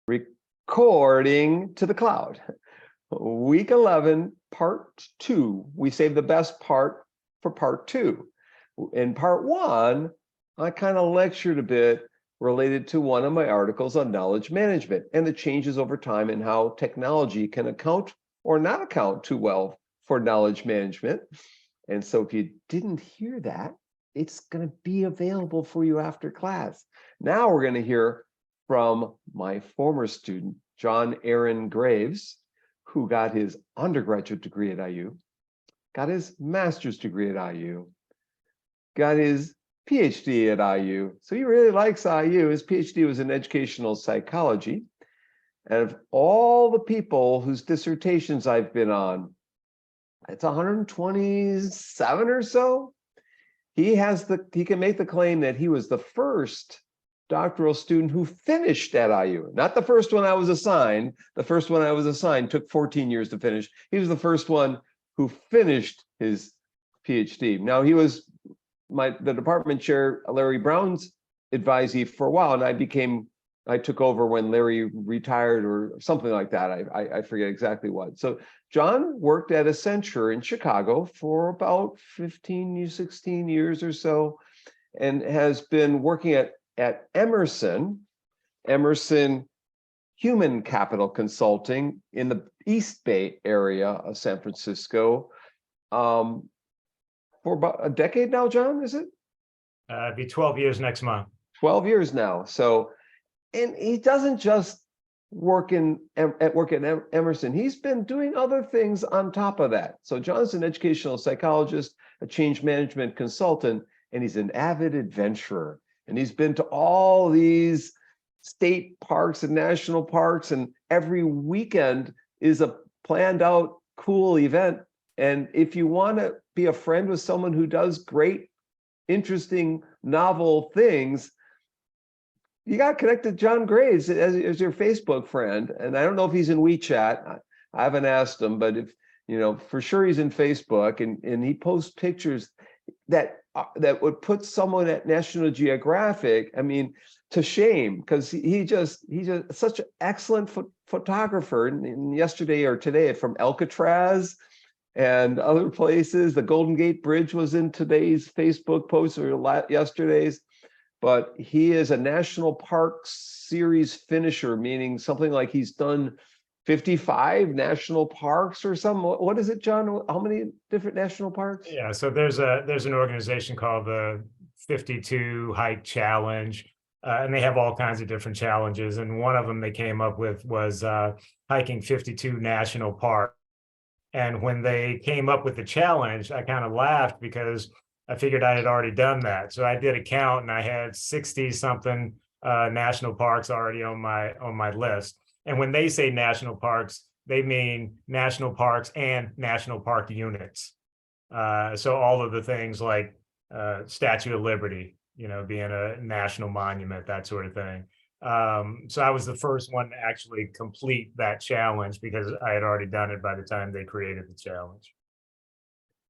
Recording to the cloud. Week 11, part 2. We saved the best part for part 2. In part 1, I kind of lectured a bit related to one of my articles on knowledge management and the changes over time and how technology can account or not account too well for knowledge management. And so if you didn't hear that, it's going to be available for you after class. Now we're going to hear from my former student, John Aaron Graves, who got his undergraduate degree at IU, got his master's degree at IU, got his PhD at IU. So he really likes IU. His PhD was in educational psychology. And of all the people whose dissertations I've been on, it's 127 or so. He can make the claim that he was the first doctoral student who finished at IU. Not the first one I was assigned. The first one I was assigned took 14 years to finish. He was the first one who finished his PhD. Now, he was the department chair, Larry Brown's advisee for a while, and I took over when Larry retired or something like that. I forget exactly what. So John worked at Accenture in Chicago for about 16 years or so, and has been working at Emerson Human Capital Consulting in the East Bay area of San Francisco for about a decade now, John, is it? It'd be 12 years next month. 12 years now. So, and he doesn't just work at Emerson. He's been doing other things on top of that. So John's an educational psychologist, a change management consultant, and he's an avid adventurer. And he's been to all these state parks and national parks, and every weekend is a planned out cool event. And if you want to be a friend with someone who does great, interesting, novel things, you got connected to John Graves as your Facebook friend. And I don't know if he's in WeChat. I haven't asked him, but if for sure he's in Facebook, and he posts pictures that would put someone at National Geographic, to shame, because he's just such an excellent photographer. And yesterday or today from Alcatraz and other places, the Golden Gate Bridge was in today's Facebook post or yesterday's. But he is a National Park Series finisher, meaning something like he's done 55 national parks or something. What is it, John? How many different national parks? Yeah, so there's an organization called the 52 Hike Challenge, and they have all kinds of different challenges. And one of them they came up with was hiking 52 national parks. And when they came up with the challenge, I kind of laughed because I figured I had already done that. So I did a count, and I had 60 something national parks already on my list. And when they say national parks, they mean national parks and national park units. So all of the things like Statue of Liberty, being a national monument, that sort of thing. So I was the first one to actually complete that challenge because I had already done it by the time they created the challenge.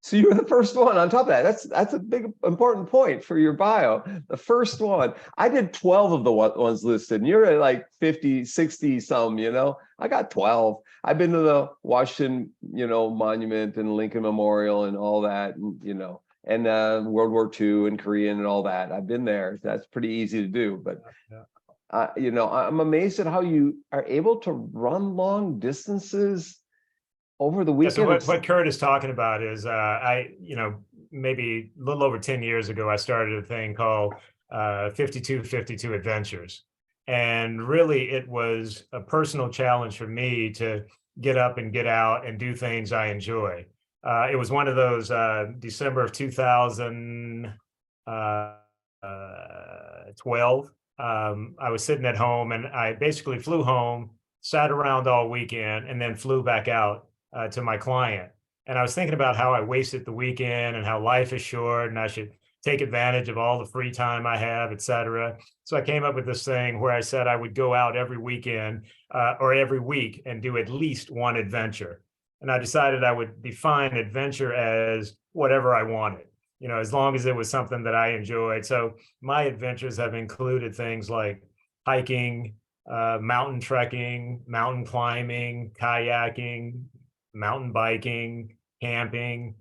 So you were the first one on top of that. That's a big, important point for your bio. The first one. I did 12 of the ones listed, and you're at like 50, 60 some, I got 12. I've been to the Washington, Monument and Lincoln Memorial and all that, and World War II and Korean and all that. I've been there. That's pretty easy to do. But, I'm amazed at how you are able to run long distances over the weekend. Yeah, so what Kurt is talking about is maybe a little over 10 years ago, I started a thing called 5252 Adventures. And really, it was a personal challenge for me to get up and get out and do things I enjoy. It was one of those December of 2012. I was sitting at home, and I basically flew home, sat around all weekend, and then flew back out to my client. And I was thinking about how I wasted the weekend and how life is short and I should take advantage of all the free time I have, et cetera. So I came up with this thing where I said I would go out every weekend or every week and do at least one adventure. And I decided I would define adventure as whatever I wanted, as long as it was something that I enjoyed. So my adventures have included things like hiking, mountain trekking, mountain climbing, kayaking, mountain biking, camping,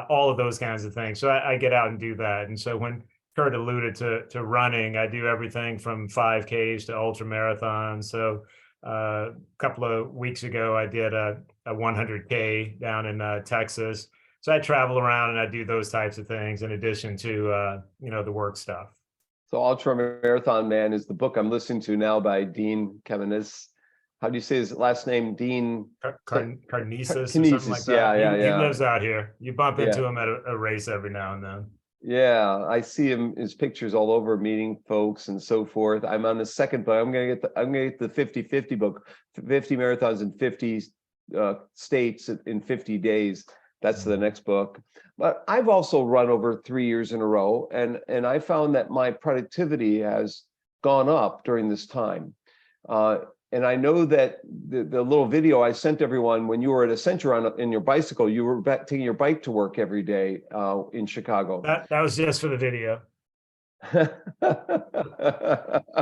all of those kinds of things. So I get out and do that. And so when Kurt alluded to running, I do everything from 5Ks to ultra marathons. So a couple of weeks ago, I did a 100K down in Texas. So I travel around and I do those types of things in addition to the work stuff. So Ultra Marathon Man is the book I'm listening to now by Dean Kamenis. How do you say his last name? Dean Carnesis or something like that. He lives out here. You bump into him at a race every now and then. Yeah, I see his pictures all over, meeting folks and so forth. I'm on the second book. I'm gonna get the 50-50 book, 50 marathons in 50 states in 50 days. That's the next book. But I've also run over 3 years in a row, and I found that my productivity has gone up during this time. And I know that the little video I sent everyone when you were at Accenture in your bicycle, you were taking your bike to work every day in Chicago. That was just for the video.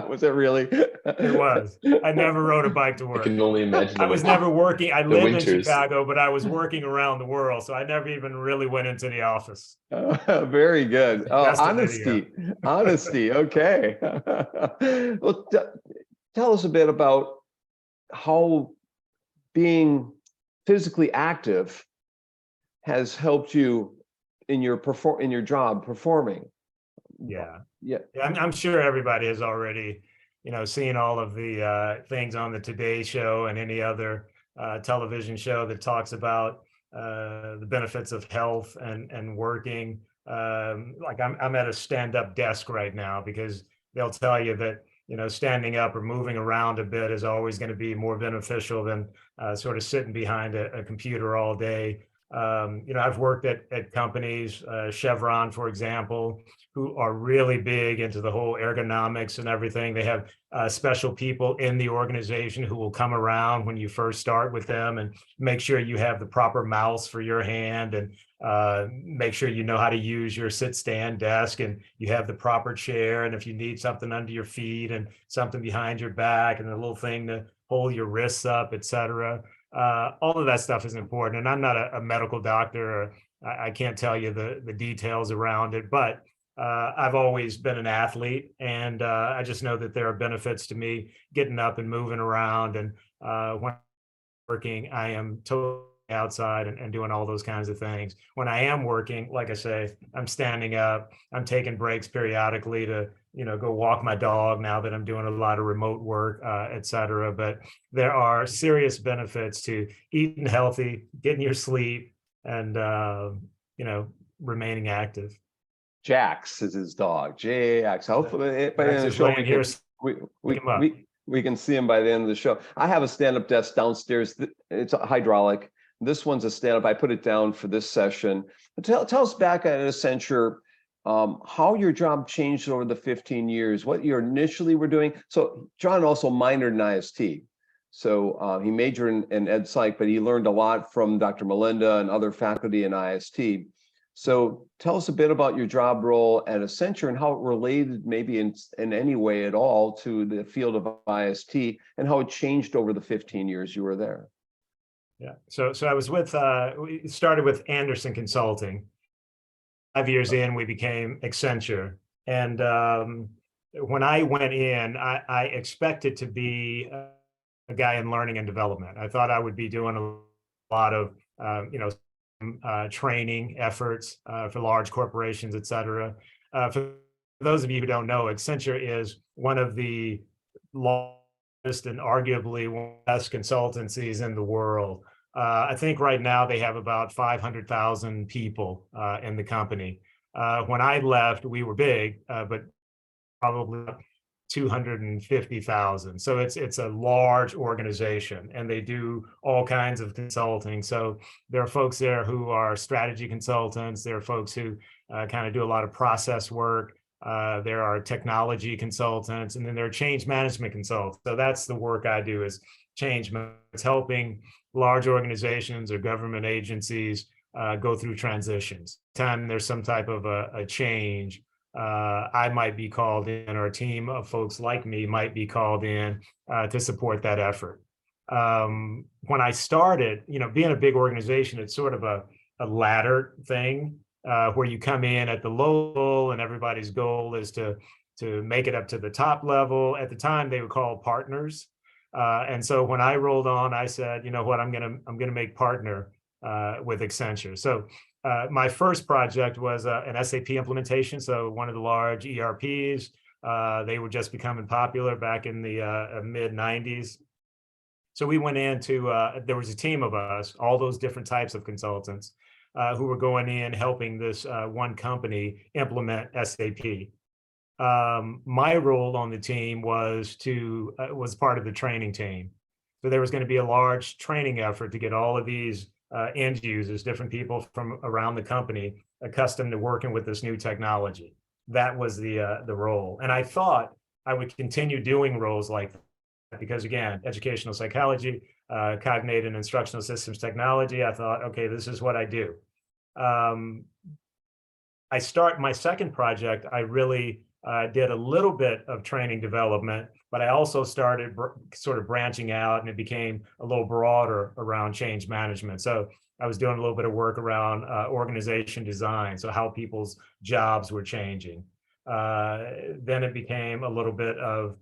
Was it really? It was. I never rode a bike to work. I can only imagine. I was never working. I live in Chicago, but I was working around the world, so I never even really went into the office. Very good. Honesty. Okay. Well, tell us a bit about how being physically active has helped you in your job performing. Yeah. I'm sure everybody has already, seen all of the things on the Today Show and any other television show that talks about the benefits of health and working. Like I'm at a stand-up desk right now because they'll tell you that standing up or moving around a bit is always going to be more beneficial than sort of sitting behind a computer all day. I've worked at companies, Chevron, for example, who are really big into the whole ergonomics and everything. They have special people in the organization who will come around when you first start with them and make sure you have the proper mouse for your hand and make sure you know how to use your sit-stand desk and you have the proper chair. And if you need something under your feet and something behind your back and a little thing to hold your wrists up, et cetera. All of that stuff is important. And I'm not a medical doctor, or I can't tell you the details around it, but I've always been an athlete, and I just know that there are benefits to me getting up and moving around. And when I'm working, I am totally outside and doing all those kinds of things. When I am working, like I say, I'm standing up, I'm taking breaks periodically to go walk my dog now that I'm doing a lot of remote work, et cetera. But there are serious benefits to eating healthy, getting your sleep, and remaining active. Jax is his dog. Jax. Hopefully by the end of the show we can see him by the end of the show. I have a stand-up desk downstairs. It's a hydraulic. This one's a stand-up. I put it down for this session. But tell us back at Accenture, how your job changed over the 15 years, what you initially were doing. So John also minored in IST. So he majored in ed psych, but he learned a lot from Dr. Melinda and other faculty in IST. So tell us a bit about your job role at Accenture and how it related maybe in any way at all to the field of IST and how it changed over the 15 years you were there. Yeah, so I was we started with Anderson Consulting. 5 years in, we became Accenture. And when I went in, I expected to be a guy in learning and development. I thought I would be doing a lot of, training efforts for large corporations, et cetera. For those of you who don't know, Accenture is one of the largest and arguably one of the best consultancies in the world. I think right now they have about 500,000 people in the company. When I left, we were big, but probably 250,000. So it's a large organization, and they do all kinds of consulting. So there are folks there who are strategy consultants. There are folks who kind of do a lot of process work. There are technology consultants, and then there are change management consultants. So that's the work I do, is change management. It's helping large organizations or government agencies go through transitions. Time there's some type of a change, I might be called in, or a team of folks like me might be called in to support that effort. When I started, being a big organization, it's sort of a ladder thing where you come in at the low level and everybody's goal is to make it up to the top level. At the time, they were called partners. And so when I rolled on, I said, you know what, I'm gonna make partner with Accenture. So my first project was an SAP implementation. So one of the large ERPs, they were just becoming popular back in the mid 90s. So we went into, there was a team of us, all those different types of consultants who were going in helping this one company implement SAP. My role on the team was was part of the training team. So there was going to be a large training effort to get all of these end users, different people from around the company, accustomed to working with this new technology. That was the role, and I thought I would continue doing roles like that because, again, educational psychology, cognitive and instructional systems technology. I thought, okay, this is what I do. I start my second project. I really did a little bit of training development, but I also started sort of branching out, and it became a little broader around change management. So I was doing a little bit of work around organization design, so how people's jobs were changing. Then it became a little bit of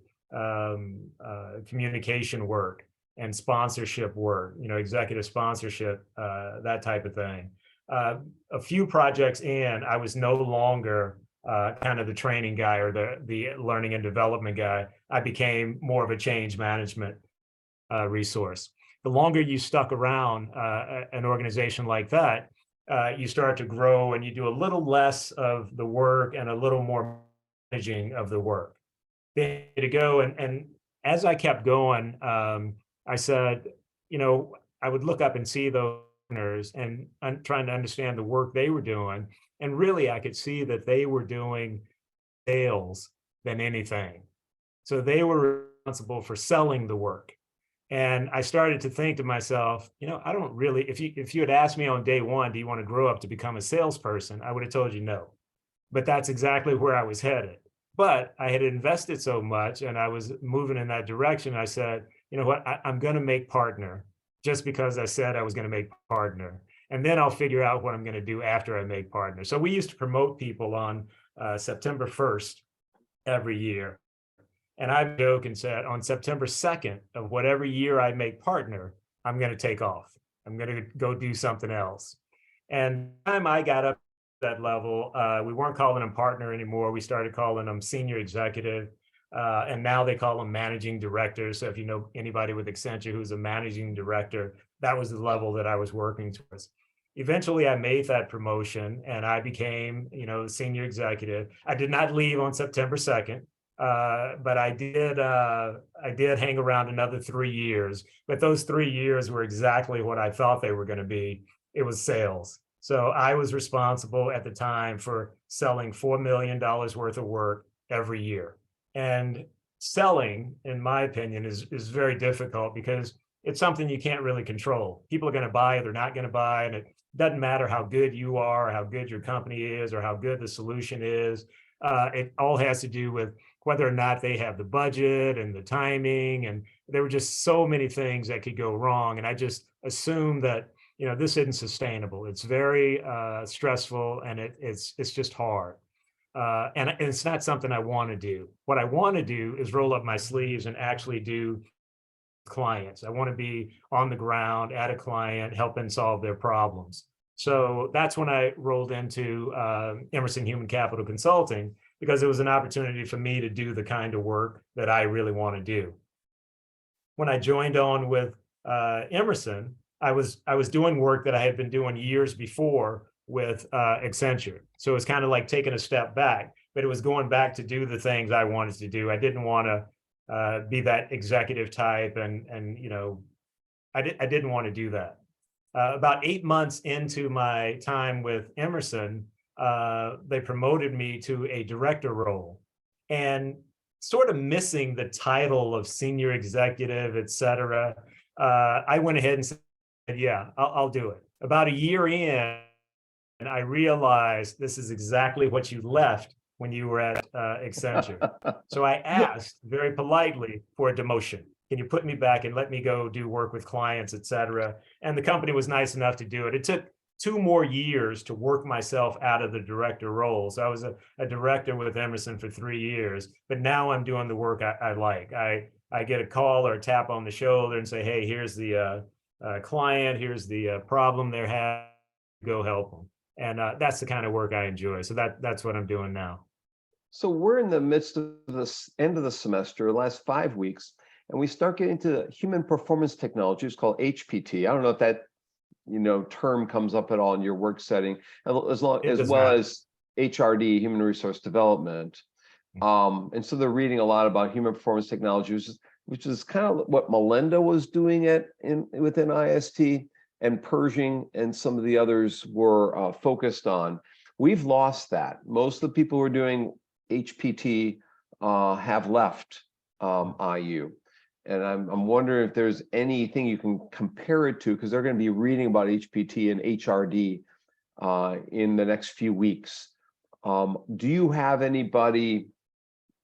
communication work and sponsorship work, executive sponsorship, that type of thing. A few projects in, I was no longer kind of the training guy or the learning and development guy. I became more of a change management resource. The longer you stuck around an organization like that, you start to grow and you do a little less of the work and a little more managing of the work. To go and as I kept going, I said, I would look up and see those and trying to understand the work they were doing. And really, I could see that they were doing sales than anything. So they were responsible for selling the work. And I started to think to myself, I don't really, if you had asked me on day one, do you want to grow up to become a salesperson? I would have told you no. But that's exactly where I was headed. But I had invested so much and I was moving in that direction. I said, you know what, I'm going to make partner just because I said I was going to make partner. And then I'll figure out what I'm going to do after I make partner. So we used to promote people on September 1st every year. And I joke and said, on September 2nd of whatever year I make partner, I'm going to take off. I'm going to go do something else. And the time I got up that level, we weren't calling them partner anymore. We started calling them senior executive. And now they call them managing director. So if you know anybody with Accenture who's a managing director, that was the level that I was working towards. Eventually, I made that promotion and I became, senior executive. I did not leave on September 2nd, but I did hang around another 3 years. But those 3 years were exactly what I thought they were going to be. It was sales. So I was responsible at the time for selling $4 million worth of work every year. And selling, in my opinion, is very difficult because it's something you can't really control. People are going to buy it, they're not going to buy, and it doesn't matter how good you are, or how good your company is, or how good the solution is. It all has to do with whether or not they have the budget and the timing. And there were just so many things that could go wrong. And I just assumed that, this isn't sustainable. It's very stressful, and it's just hard. And it's not something I want to do. What I want to do is roll up my sleeves and actually do clients. I want to be on the ground at a client, helping solve their problems. So that's when I rolled into Emerson Human Capital Consulting, because it was an opportunity for me to do the kind of work that I really want to do. When I joined on with Emerson, I was doing work that I had been doing years before with Accenture. So it's kind of like taking a step back, but it was going back to do the things I wanted to do. I didn't want to be that executive type, and I didn't want to do that. About 8 months into my time with Emerson, they promoted me to a director role, and sort of missing the title of senior executive, et cetera. I went ahead and said, yeah, I'll do it. About a year in, and I realized this is exactly what you left when you were at Accenture. So I asked very politely for a demotion. Can you put me back and let me go do work with clients, et cetera? And the company was nice enough to do it. It took 2 more years to work myself out of the director role. So I was a director with Emerson for 3 years, but now I'm doing the work I like. I get a call or a tap on the shoulder and say, hey, here's the client, here's the problem they're having, go help them. And that's the kind of work I enjoy. So that's what I'm doing now. So we're in the midst of the end of the semester, the last 5 weeks, and we start getting into human performance technologies called HPT. I don't know if that term comes up at all in your work setting, as well as HRD, human resource development. And so they're reading a lot about human performance technologies, which is kind of what Melinda was doing within IST, and Pershing and some of the others were focused on. We've lost that. Most of the people who are doing HPT have left IU. And I'm wondering if there's anything you can compare it to, because they're going to be reading about HPT and HRD in the next few weeks. Do you have anybody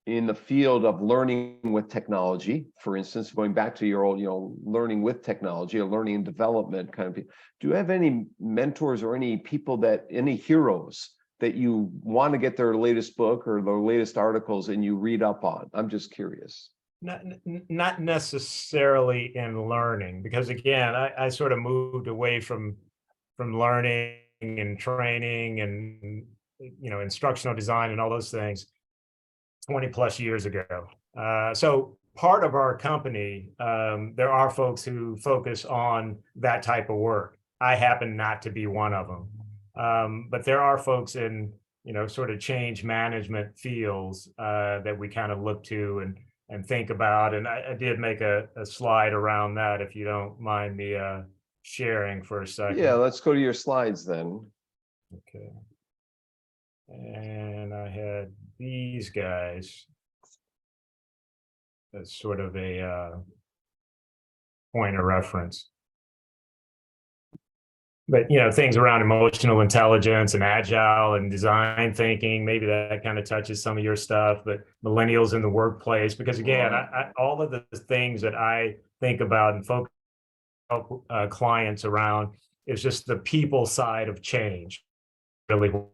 in the field of learning with technology, for instance, going back to your old, learning with technology or learning and development kind of people? Do you have any mentors or any people any heroes that you want to get their latest book or their latest articles and you read up on? I'm just curious. Not necessarily in learning, because again, I sort of moved away from learning and training and instructional design and all those things 20 plus years ago. So part of our company, there are folks who focus on that type of work. I happen not to be one of them, but there are folks in sort of change management fields that we kind of look to and think about. And I did make a slide around that, if you don't mind me sharing for a second. Yeah, let's go to your slides then. Okay. And I had these guys as sort of a point of reference. But things around emotional intelligence and agile and design thinking, maybe that kind of touches some of your stuff. But millennials in the workplace, because again, all of the things that I think about and focus clients around is just the people side of change, really what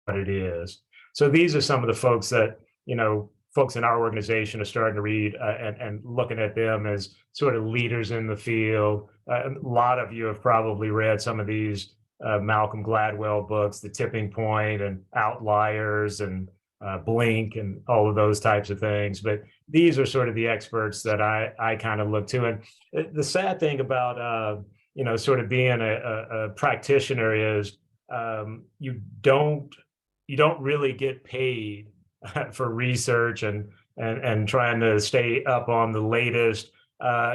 it is. So these are some of the folks that folks in our organization are starting to read and looking at them as sort of leaders in the field. A lot of you have probably read some of these Malcolm Gladwell books, The Tipping Point and Outliers and Blink and all of those types of things. But these are sort of the experts that I kind of look to. And the sad thing about sort of being a practitioner is you don't really get paid for research and trying to stay up on the latest.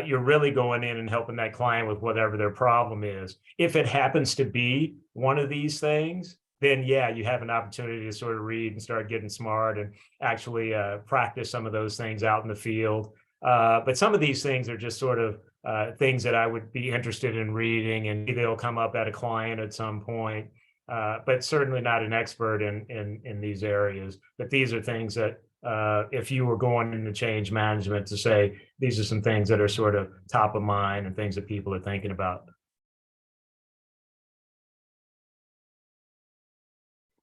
You're really going in and helping that client with whatever their problem is. If it happens to be one of these things, then yeah, you have an opportunity to sort of read and start getting smart and actually practice some of those things out in the field. But some of these things are just sort of things that I would be interested in reading, and they'll come up at a client at some point. But certainly not an expert in these areas. But these are things that if you were going into change management, to say these are some things that are sort of top of mind and things that people are thinking about.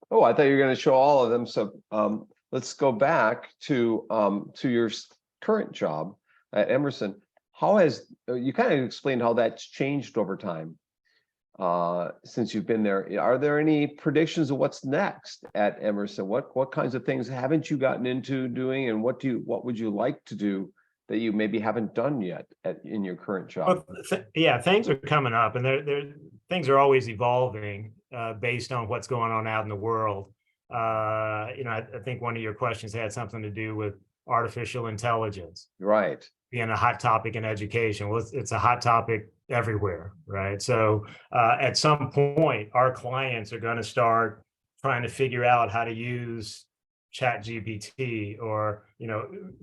Oh, I thought you were going to show all of them. So let's go back to your current job at Emerson. How has you kind of explained how that's changed over time since you've been there? Are there any predictions of what's next at Emerson? What kinds of things haven't you gotten into doing, and what would you like to do that you maybe haven't done yet in your current job? Well, yeah, things are coming up, and things are always evolving based on what's going on out in the world. I think one of your questions had something to do with artificial intelligence, right? Being a hot topic in education. Well, it's a hot topic everywhere, right? So at some point, our clients are going to start trying to figure out how to use ChatGPT or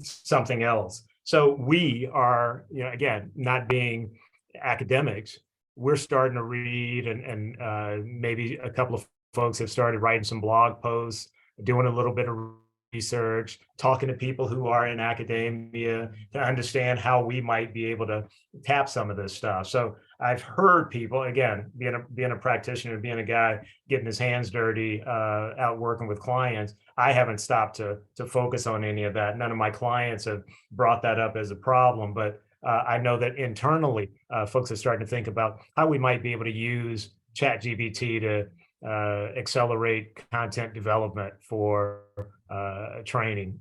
something else. So we are, again, not being academics, we're starting to read, and maybe a couple of folks have started writing some blog posts doing a little bit of research, talking to people who are in academia to understand how we might be able to tap some of this stuff. So I've heard people, again, being a practitioner, being a guy getting his hands dirty, out working with clients, I haven't stopped to focus on any of that. None of my clients have brought that up as a problem, but I know that internally, folks are starting to think about how we might be able to use ChatGPT to accelerate content development for training,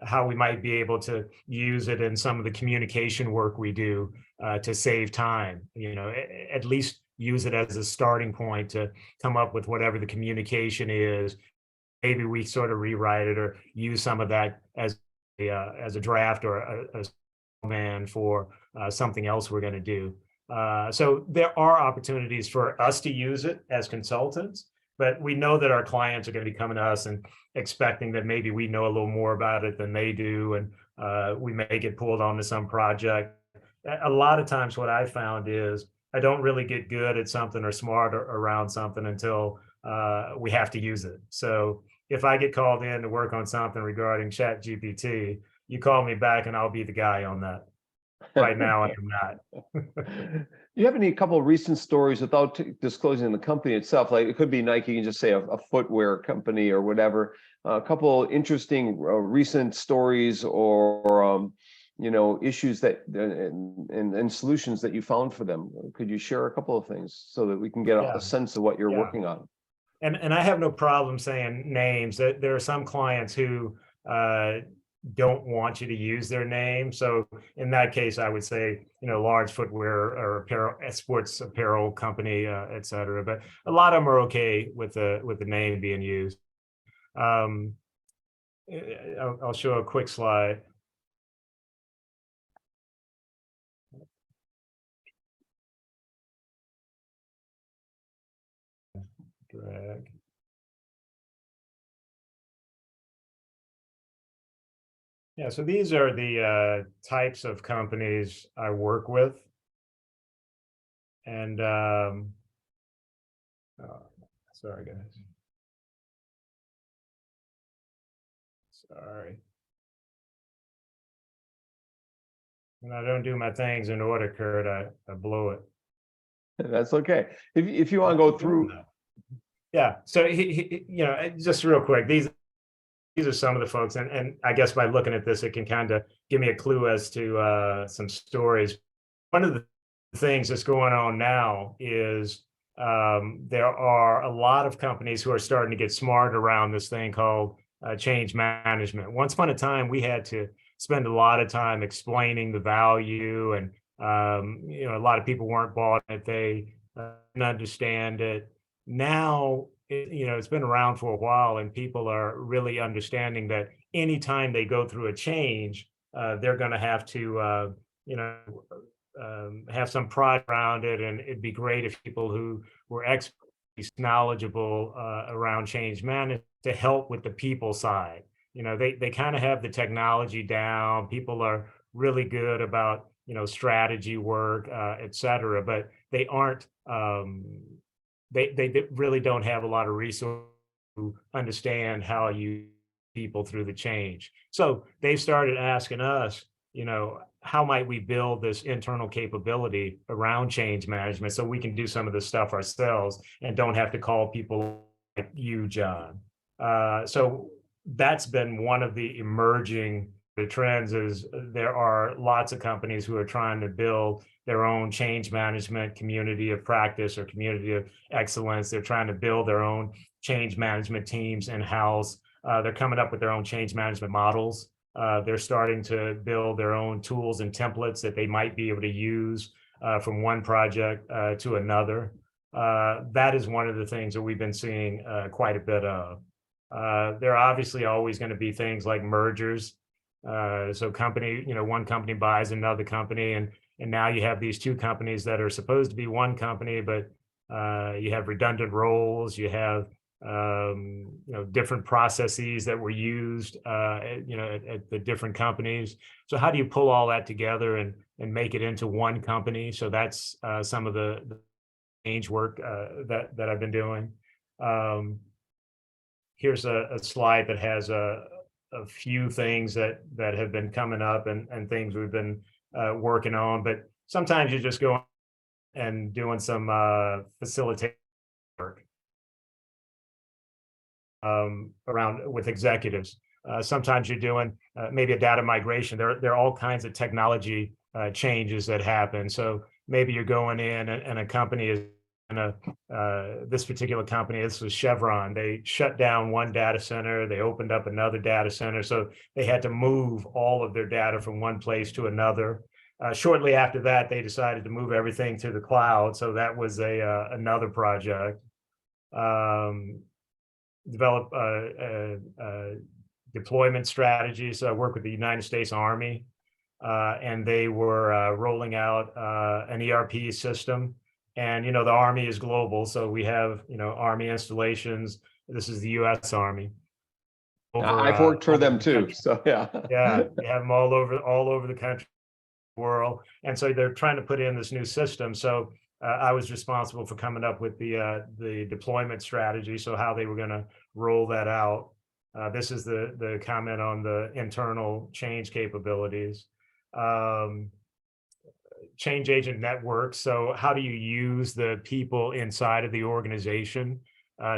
how we might be able to use it in some of the communication work we do to save time, at least use it as a starting point to come up with whatever the communication is. Maybe we sort of rewrite it or use some of that as a draft or a man for something else we're going to do. So there are opportunities for us to use it as consultants, but we know that our clients are going to be coming to us and expecting that maybe we know a little more about it than they do, and we may get pulled onto some project. A lot of times what I found is I don't really get good at something or smart around something until we have to use it. So if I get called in to work on something regarding Chat GPT, you call me back and I'll be the guy on that. Right now, I am not. Do you have any couple of recent stories without disclosing the company itself? Like it could be Nike, you can just say a footwear company or whatever. A couple interesting recent stories or issues that and solutions that you found for them. Could you share a couple of things so that we can get a sense of what you're working on? And I have no problem saying names. There are some clients who don't want you to use their name. So in that case, I would say, large footwear or apparel, sports apparel company, et cetera. But a lot of them are okay with the name being used. I'll show a quick slide. Drag. Yeah, so these are the types of companies I work with. And sorry, guys. Sorry. When I don't do my things in order, Kurt, I blow it. That's okay. If you want to go through. Yeah, so just real quick, these are some of the folks, and I guess by looking at this, it can kind of give me a clue as to some stories. One of the things that's going on now is there are a lot of companies who are starting to get smart around this thing called change management. Once upon a time, we had to spend a lot of time explaining the value, and a lot of people weren't bought it. They didn't understand it. Now, it's been around for a while, and people are really understanding that anytime they go through a change, they're going to have to, have some pride around it. And it'd be great if people who were experts, knowledgeable around change management to help with the people side. They kind of have the technology down. People are really good about, strategy work, et cetera, but they aren't, they really don't have a lot of resources to understand how you people through the change. So they started asking us, how might we build this internal capability around change management so we can do some of this stuff ourselves and don't have to call people like you, John. So that's been one of the emerging trends. Is there are lots of companies who are trying to build their own change management community of practice or community of excellence. They're trying to build their own change management teams in-house. They're coming up with their own change management models. They're starting to build their own tools and templates that they might be able to use from one project to another. That is one of the things that we've been seeing quite a bit of. There are obviously always going to be things like mergers. So one company buys another company, and now you have these two companies that are supposed to be one company, but you have redundant roles, you have different processes that were used at the different companies. So how do you pull all that together and make it into one company? So that's some of the change work that I've been doing. here's a slide that has a few things that have been coming up and things we've been working on. But sometimes you just go and doing some facilitate work around with executives. Sometimes you're doing maybe a data migration. There are all kinds of technology changes that happen. So maybe you're going in and a company is in this particular company, this was Chevron. They shut down one data center. They opened up another data center. So they had to move all of their data from one place to another. Shortly after that, they decided to move everything to the cloud. So that was another project. Develop deployment strategies. So I work with the United States Army, and they were rolling out an ERP system. And the Army is global, so we have Army installations. This is the U.S. Army. I've worked for them too, so yeah. Yeah, they have them all over the country, world, and so they're trying to put in this new system. So I was responsible for coming up with the deployment strategy, so how they were going to roll that out. This is the comment on the internal change capabilities. Change agent networks. So how do you use the people inside of the organization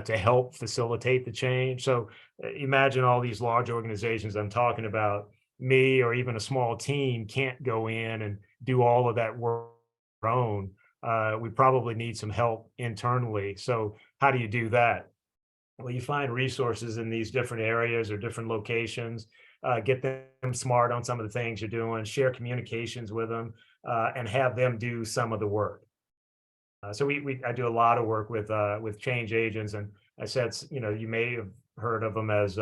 to help facilitate the change? So imagine all these large organizations I'm talking about. Me or even a small team can't go in and do all of that work on our own. We probably need some help internally. So how do you do that? Well, you find resources in these different areas or different locations, get them smart on some of the things you're doing, share communications with them, and have them do some of the work. So I do a lot of work with change agents, and I said, you may have heard of them as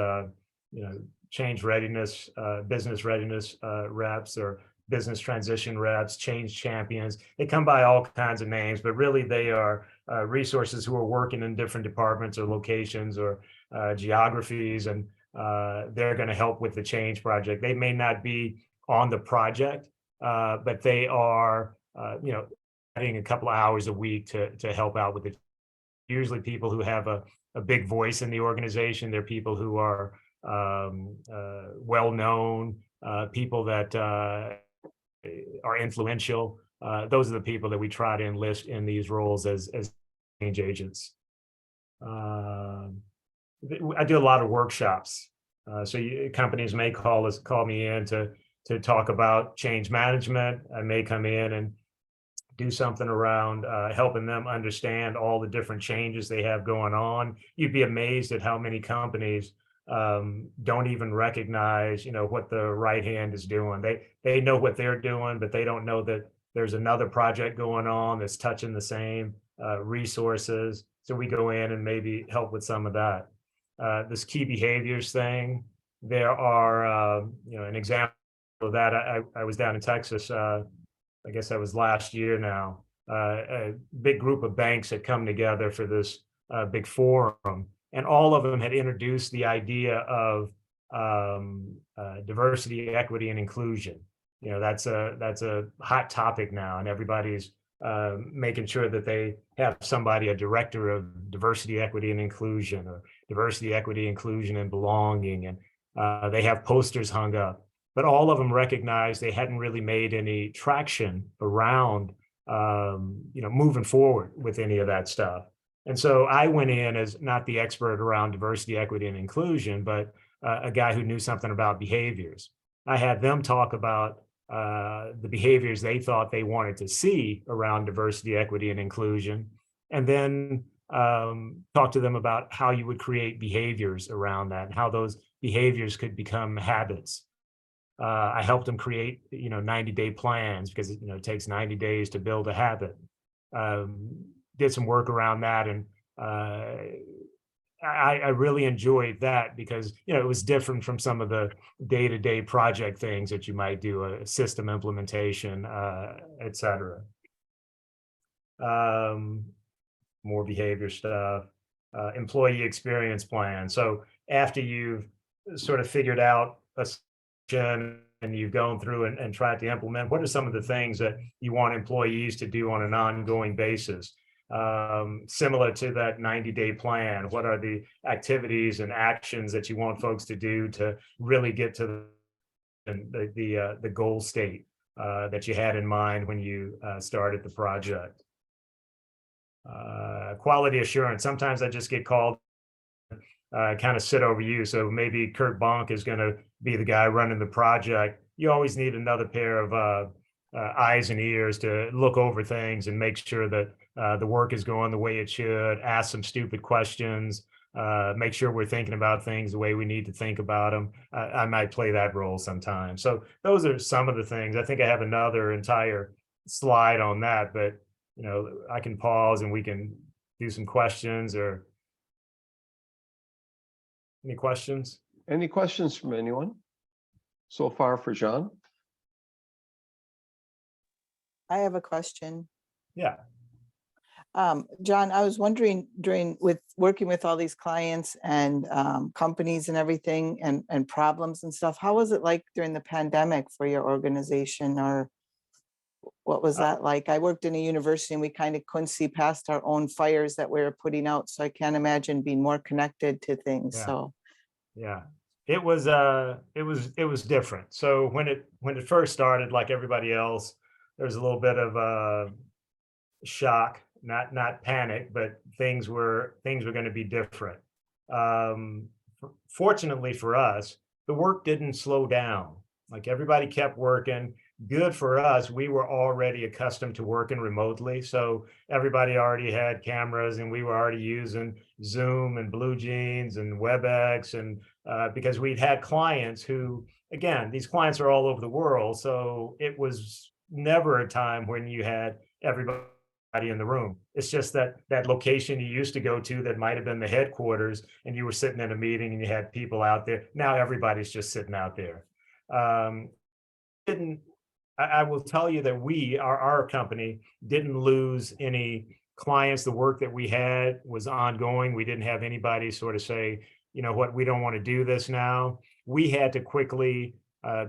change readiness, business readiness reps, or business transition reps, change champions. They come by all kinds of names, but really they are resources who are working in different departments or locations or geographies, and they're going to help with the change project. They may not be on the project, but they are, adding a couple of hours a week to help out with it. Usually people who have a big voice in the organization. They're people who are well-known, people that are influential. Those are the people that we try to enlist in these roles as change agents. I do a lot of workshops. So companies may call me in to talk about change management. I may come in and do something around helping them understand all the different changes they have going on. You'd be amazed at how many companies don't even recognize, what the right hand is doing. They know what they're doing, but they don't know that there's another project going on that's touching the same resources. So we go in and maybe help with some of that. This key behaviors thing, there are, an example of that. I was down in Texas, I guess that was last year now. A big group of banks had come together for this big forum, and all of them had introduced the idea of diversity, equity, and inclusion. That's a hot topic now, and everybody's making sure that they have somebody, a director of diversity, equity, and inclusion, or diversity, equity, inclusion, and belonging, and they have posters hung up. But all of them recognized they hadn't really made any traction around, moving forward with any of that stuff. And so I went in as not the expert around diversity, equity, and inclusion, but a guy who knew something about behaviors. I had them talk about the behaviors they thought they wanted to see around diversity, equity, and inclusion, and then talk to them about how you would create behaviors around that and how those behaviors could become habits. I helped them create, 90-day plans, because it takes 90 days to build a habit. Did some work around that, and I really enjoyed that because it was different from some of the day-to-day project things that you might do, a system implementation, et cetera. More behavior stuff, employee experience plan. So after you've sort of figured out a and you've gone through and tried to implement, what are some of the things that you want employees to do on an ongoing basis? similar to that 90-day plan. What are the activities and actions that you want folks to do to really get to the goal state that you had in mind when you started the project? Quality assurance. Sometimes I just get called, kind of sit over you. So maybe Kurt Bonk is going to be the guy running the project. You always need another pair of eyes and ears to look over things and make sure that the work is going the way it should. Ask some stupid questions. Make sure we're thinking about things the way we need to think about them. I might play that role sometimes. So those are some of the things. I think I have another entire slide on that, but I can pause and we can do some questions. Or any questions? Any questions from anyone so far for John? I have a question. Yeah. John, I was wondering with working with all these clients and companies and everything and problems and stuff, how was it like during the pandemic for your organization, or what was that like? I worked in a university and we kind of couldn't see past our own fires that we were putting out. So I can't imagine being more connected to things. Yeah. So Yeah, it was different. So when it first started, like everybody else, there was a little bit of shock, not panic, but things were going to be different. Fortunately for us, the work didn't slow down. Like everybody kept working. Good for us. We were already accustomed to working remotely. So everybody already had cameras and we were already using Zoom and Blue Jeans and WebEx. And because we'd had clients who, again, these clients are all over the world. So it was never a time when you had everybody in the room. It's just that location you used to go to that might have been the headquarters and you were sitting in a meeting and you had people out there. Now everybody's just sitting out there. I will tell you that our company didn't lose any clients. The work that we had was ongoing. We didn't have anybody sort of say, what, we don't want to do this now. We had to quickly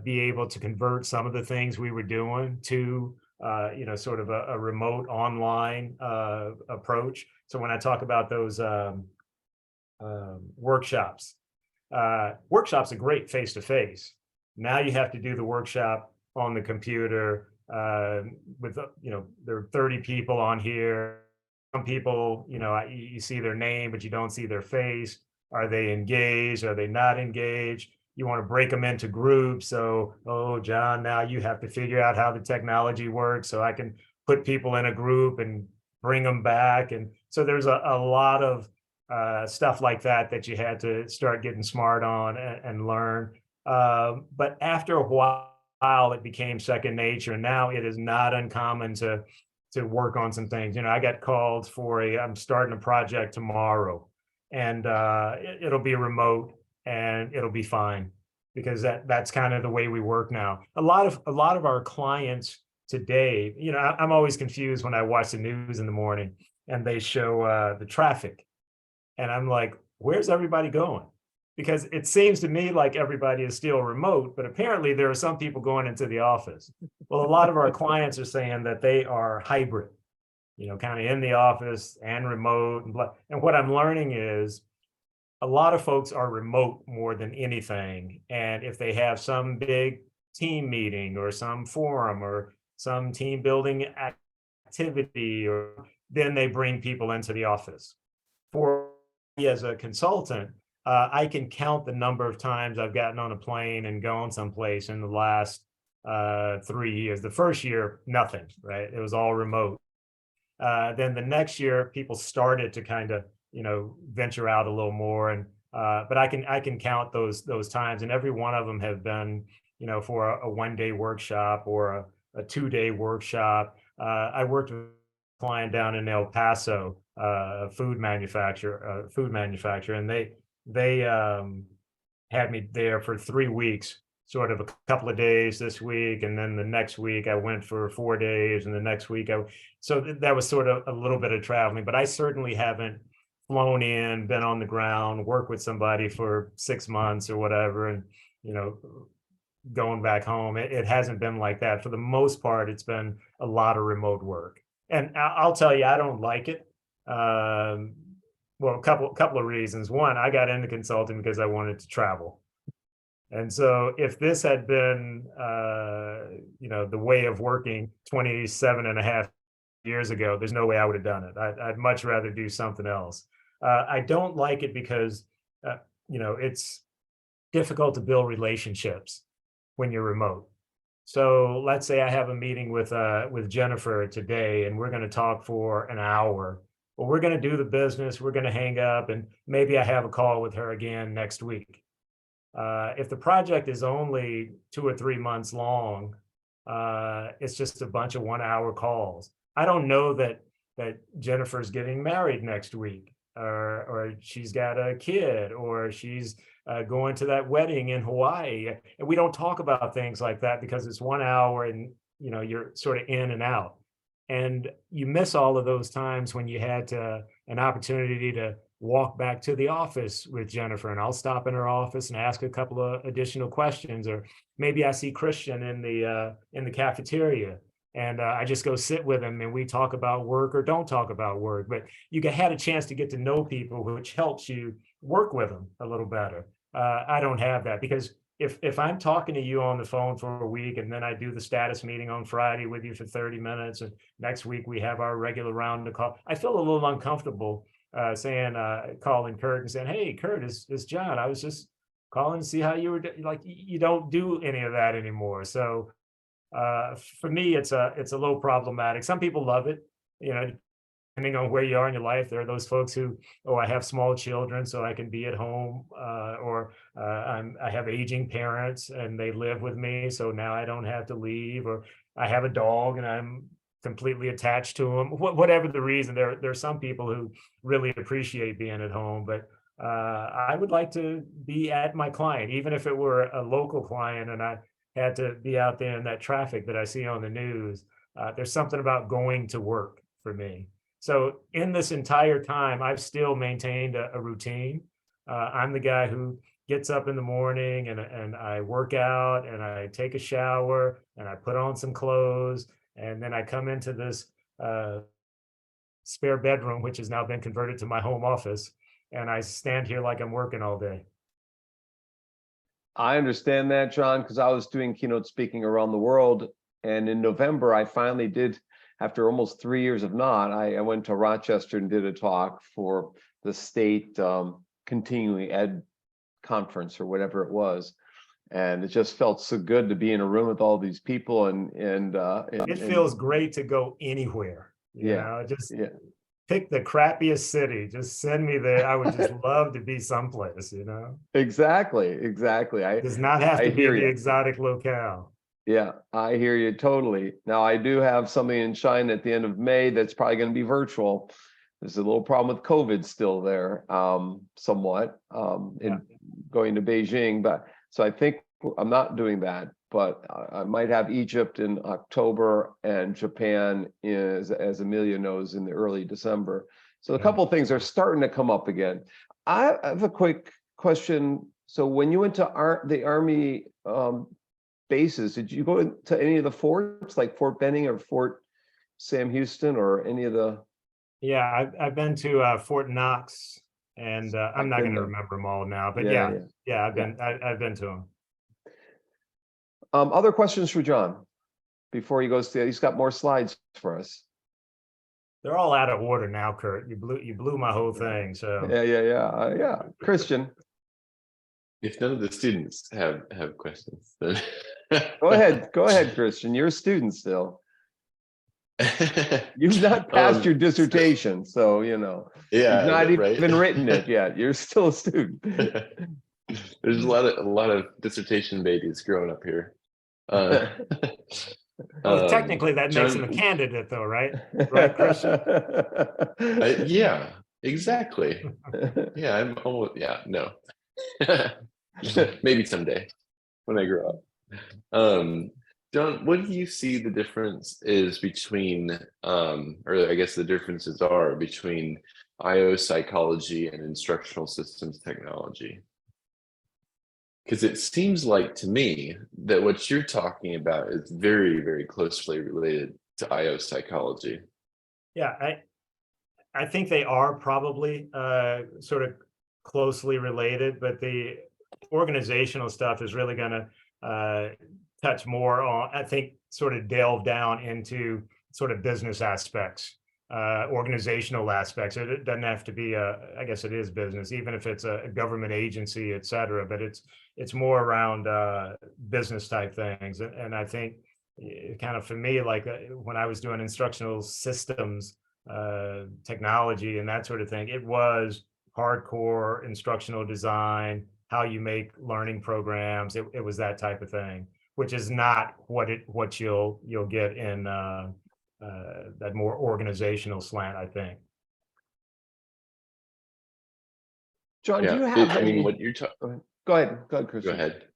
be able to convert some of the things we were doing to, sort of a remote online approach. So when I talk about those workshops are great face-to-face. Now you have to do the workshop on the computer with, there are 30 people on here. Some people, you see their name, but you don't see their face. Are they engaged? Are they not engaged? You want to break them into groups. So, oh, John, now you have to figure out how the technology works so I can put people in a group and bring them back. And so there's a lot of stuff like that you had to start getting smart on and learn. But after a while, it became second nature. And now it is not uncommon to work on some things. I got called for I'm starting a project tomorrow, and it'll be remote and it'll be fine, because that's kind of the way we work now. A lot of our clients today, I'm always confused when I watch the news in the morning and they show the traffic, and I'm like, where's everybody going? Because it seems to me like everybody is still remote, but apparently there are some people going into the office. Well, a lot of our clients are saying that they are hybrid, kind of in the office and remote. And what I'm learning is a lot of folks are remote more than anything. And if they have some big team meeting or some forum or some team building activity, then they bring people into the office. For me as a consultant, I can count the number of times I've gotten on a plane and gone someplace in the last 3 years. The first year, nothing, right? It was all remote. Then the next year, people started to kind of, venture out a little more. And but I can count those times, and every one of them have been, for a one-day workshop or a two-day workshop. I worked with a client down in El Paso, a food manufacturer, and they had me there for 3 weeks, sort of a couple of days this week, and then the next week I went for 4 days, and the next week that was sort of a little bit of traveling. But I certainly haven't flown in, been on the ground, worked with somebody for 6 months or whatever, and going back home. It hasn't been like that. For the most part, it's been a lot of remote work. And I'll tell you, I don't like it. Well, a couple of reasons. One, I got into consulting because I wanted to travel. And so if this had been, the way of working 27 and a half years ago, there's no way I would have done it. I'd much rather do something else. I don't like it because, it's difficult to build relationships when you're remote. So let's say I have a meeting with Jennifer today, and we're going to talk for an hour. Well, we're going to do the business. We're going to hang up, and maybe I have a call with her again next week. If the project is only 2 or 3 months long, it's just a bunch of 1 hour calls. I don't know that Jennifer's getting married next week, or she's got a kid, or she's going to that wedding in Hawaii. And we don't talk about things like that because it's 1 hour, and you're sort of in and out. And you miss all of those times when you had an opportunity to walk back to the office with Jennifer, and I'll stop in her office and ask a couple of additional questions, or maybe I see Christian in the cafeteria, and I just go sit with him and we talk about work or don't talk about work. But you had a chance to get to know people, which helps you work with them a little better. I don't have that, because if I'm talking to you on the phone for a week, and then I do the status meeting on Friday with you for 30 minutes, and next week we have our regular round of call, I feel a little uncomfortable calling Kurt and saying, "Hey, Kurt, it's John. I was just calling to see how you were like." You don't do any of that anymore. So for me, it's a little problematic. Some people love it, depending on where you are in your life. There are those folks who, oh, I have small children, so I can be at home, or I have aging parents and they live with me, so now I don't have to leave, or I have a dog and I'm completely attached to them. Whatever the reason, there are some people who really appreciate being at home, but I would like to be at my client, even if it were a local client and I had to be out there in that traffic that I see on the news. There's something about going to work for me. So in this entire time, I've still maintained a routine. I'm the guy who gets up in the morning, and I work out, and I take a shower, and I put on some clothes, and then I come into this spare bedroom, which has now been converted to my home office, and I stand here like I'm working all day. I understand that, John, because I was doing keynote speaking around the world. And in November, I finally did, after almost 3 years of not, I went to Rochester and did a talk for the state continuing ed conference or whatever it was. And it just felt so good to be in a room with all these people. And it feels great to go anywhere. Just pick the crappiest city, just send me there. I would just love to be someplace, Exactly. It does not have to be the exotic locale. Yeah, I hear you totally. Now, I do have something in China at the end of May that's probably going to be virtual. There's a little problem with COVID still there, somewhat, in going to Beijing. But so I think I'm not doing that, but I might have Egypt in October and Japan as Amelia knows, in the early December. So a couple of things are starting to come up again. I have a quick question. So when you went to the Army bases, did you go to any of the forts, like Fort Benning or Fort Sam Houston, or any of the? Yeah, I've been to Fort Knox, and I'm not going to remember them all now, but I've been to them. Other questions for John before he goes to? He's got more slides for us. They're all out of order now, Kurt. You blew my whole thing. So yeah. Christian, if none of the students have questions, then go ahead, Christian. You're a student still. You've not passed your dissertation, so you've not even written it yet. You're still a student. There's a lot of dissertation babies growing up here. Technically, that makes him a candidate, though, right? Right, Christian? Yeah, exactly. Yeah, I'm almost. Yeah, no. Maybe someday when I grow up. John, what do you see the difference is between, or I guess the differences are between IO psychology and instructional systems technology? Because it seems like to me that what you're talking about is very, very closely related to IO psychology. Yeah, I think they are probably sort of closely related, but the organizational stuff is really going to touch more on, I think, sort of delve down into sort of business aspects, organizational aspects. It doesn't have to be I guess it is business, even if it's a government agency, et cetera, but it's more around business type things. And I think kind of for me, like when I was doing instructional systems, technology and that sort of thing, it was hardcore instructional design, how you make learning programs. It was that type of thing, which is not what you'll get in that more organizational slant, I think. John, do Yeah, you have I mean, any? what you're talking, Go ahead, go Christian. ahead.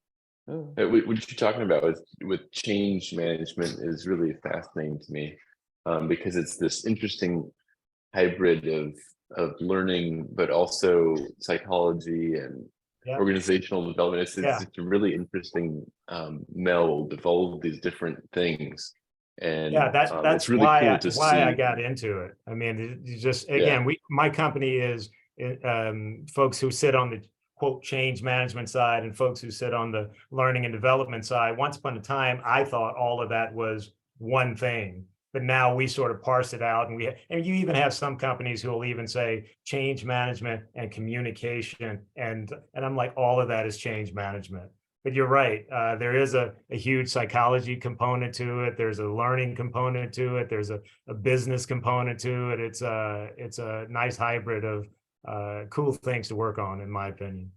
Oh. What you're talking about with change management is really fascinating to me, because it's this interesting hybrid of learning, but also psychology and Yeah. organizational development. It's Yeah. it's a really interesting meld of all of these different things, and Yeah, that's it's really cool to why I see. got into it. I mean, you just Yeah, again, my company is folks who sit on the quote change management side and folks who sit on the learning and development side. Once upon a time, I thought all of that was one thing, but now we sort of parse it out, and and you even have some companies who will even say change management and communication, and I'm like, all of that is change management. But you're right. There is a huge psychology component to it. There's a learning component to it. There's a business component to it. It's a nice hybrid of cool things to work on, in my opinion.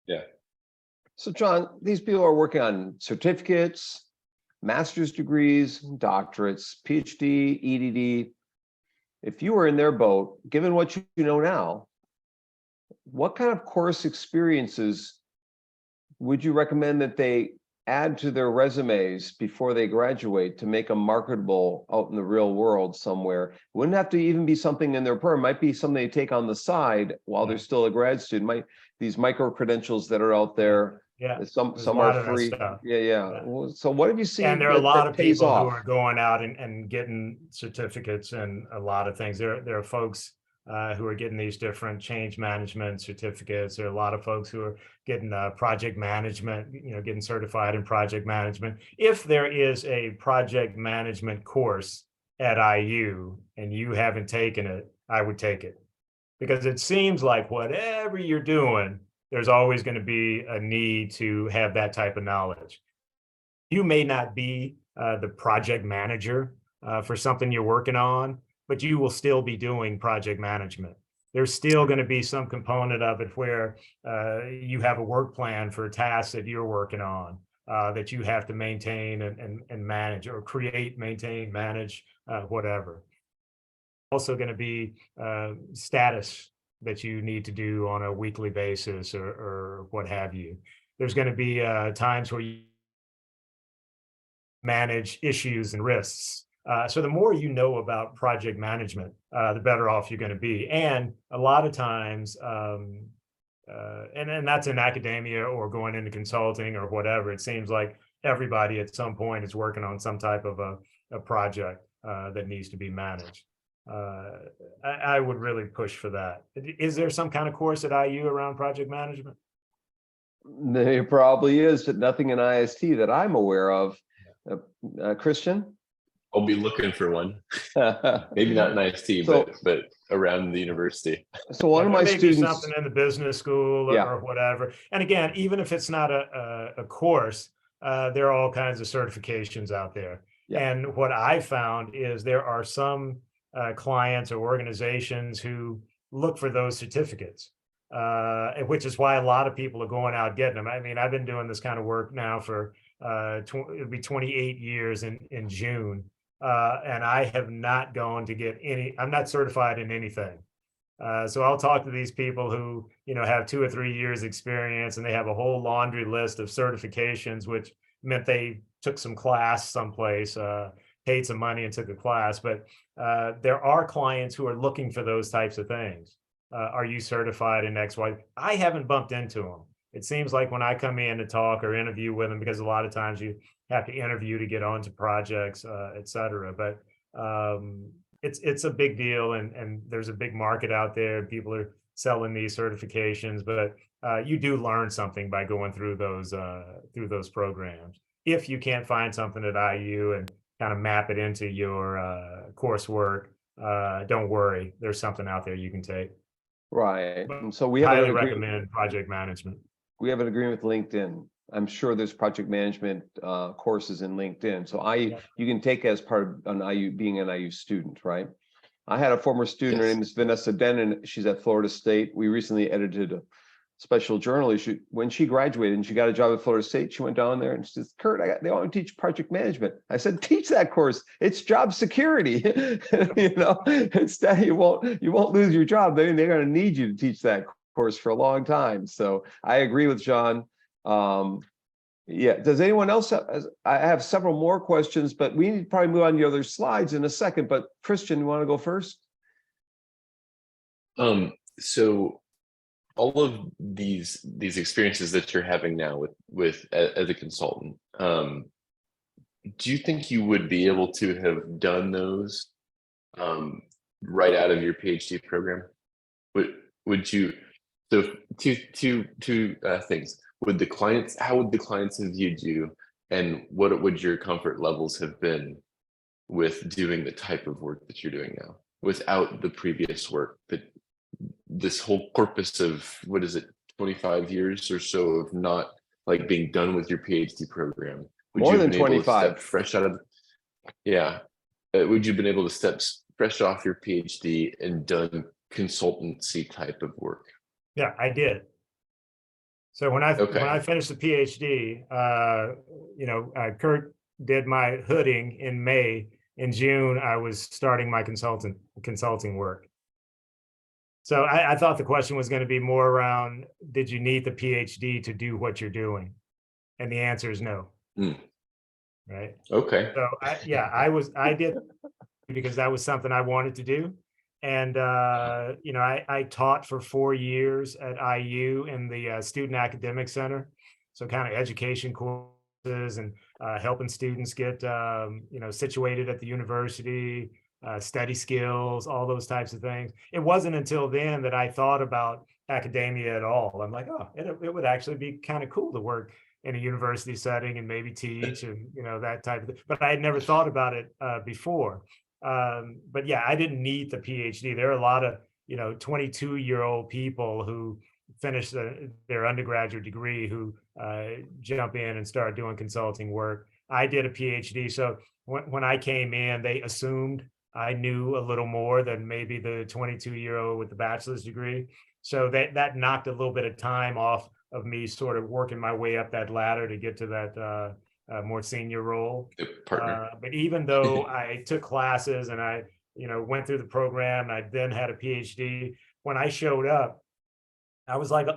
yeah, So John, these people are working on certificates, master's degrees, doctorates, PhD, EDD. If you were in their boat, given what you know now, what kind of course experiences would you recommend that they add to their resumes before they graduate to make them marketable out in the real world somewhere? Wouldn't have to even be something in their program. Might be something they take on the side while they're still a grad student. These micro credentials that are out there. Yeah, Some there's a are lot of that free. stuff. Yeah. Yeah. Well, so what have you seen And there are a lot that of pays people who off? are going out and getting certificates and a lot of things. There are folks who are getting these different change management certificates. There are a lot of folks who are getting project management, getting certified in project management. If there is a project management course at IU and you haven't taken it, I would take it, because it seems like whatever you're doing, there's always going to be a need to have that type of knowledge. You may not be the project manager for something you're working on, but you will still be doing project management. There's still going to be some component of it where you have a work plan for tasks that you're working on that you have to maintain and manage, or create, maintain, manage, whatever. Also going to be status that you need to do on a weekly basis, or what have you. There's going to be times where you manage issues and risks. So the more you know about project management, the better off you're going to be. And a lot of times, and that's in academia or going into consulting or whatever, it seems like everybody at some point is working on some type of a project that needs to be managed. I would really push for that. Is there some kind of course at IU around project management? There probably is, but nothing in IST that I'm aware of. Christian? I'll be looking for one. Maybe not in IST, So- but around the university. So one of There my may be students, something in the business school Yeah. or whatever. And again, even if it's not a course, there are all kinds of certifications out there. Yeah. And what I found is there are some clients or organizations who look for those certificates, which is why a lot of people are going out getting them. I mean, I've been doing this kind of work now for it'll be 28 years in June. And I have not gone to get any, I'm not certified in anything. So I'll talk to these people who, have 2 or 3 years experience, and they have a whole laundry list of certifications, which meant they took some class someplace, paid some money and took a class. But there are clients who are looking for those types of things. Are you certified in X, Y? I haven't bumped into them. It seems like when I come in to talk or interview with them, because a lot of times you have to interview to get onto projects, et cetera. But it's a big deal, and there's a big market out there. People are selling these certifications, but you do learn something by going through those programs. If you can't find something at IU and kind of map it into your coursework, don't worry, there's something out there you can take. Right. But And so we have highly an agreement. recommend project management. We have an agreement with LinkedIn. I'm sure there's project management courses in LinkedIn. So Yeah. you can take as part of an IU, being an IU student, right? I had a former student, her Yes. name is Vanessa Denon. She's at Florida State. We recently edited a special journal issue. When she graduated and she got a job at Florida State, she went down there and she says, Kurt, they want to teach project management. I said, teach that course. It's job security. You know, instead you won't lose your job. They're going to need you to teach that course for a long time. So I agree with John. Yeah, does anyone else I have several more questions, but we need to probably move on to the other slides in a second. But Christian, you want to go first? So all of these experiences that you're having now with as a consultant, do you think you would be able to have done those right out of your PhD program? Would you? So two things. How would the clients have viewed you, and what would your comfort levels have been with doing the type of work that you're doing now without the previous work, that this whole corpus of, what is it, 25 years or so of not like being done with your PhD program? Would More you have than been able to 25. step fresh out of, yeah. Would you have been able to step fresh off your PhD and done consultancy type of work? Yeah, I did. So when I Okay. finished the PhD, Kurt did my hooding in May. In June, I was starting my consulting work. So I thought the question was going to be more around, did you need the PhD to do what you're doing? And the answer is no. Right. Okay. So I did because that was something I wanted to do. And, I taught for 4 years at IU in the Student Academic Center. So kind of education courses and helping students get, situated at the university, study skills, all those types of things. It wasn't until then that I thought about academia at all. I'm like, oh, it would actually be kind of cool to work in a university setting and maybe teach and, that type of thing. But I had never thought about it before. But yeah, I didn't need the PhD. There are a lot of 22-year-old people who finish their undergraduate degree who jump in and start doing consulting work. I did a PhD, so when I came in, they assumed I knew a little more than maybe the 22-year-old with the bachelor's degree. So that knocked a little bit of time off of me sort of working my way up that ladder to get to that more senior role. Partner. But even though I took classes and I, went through the program, and I then had a PhD, when I showed up, I was like,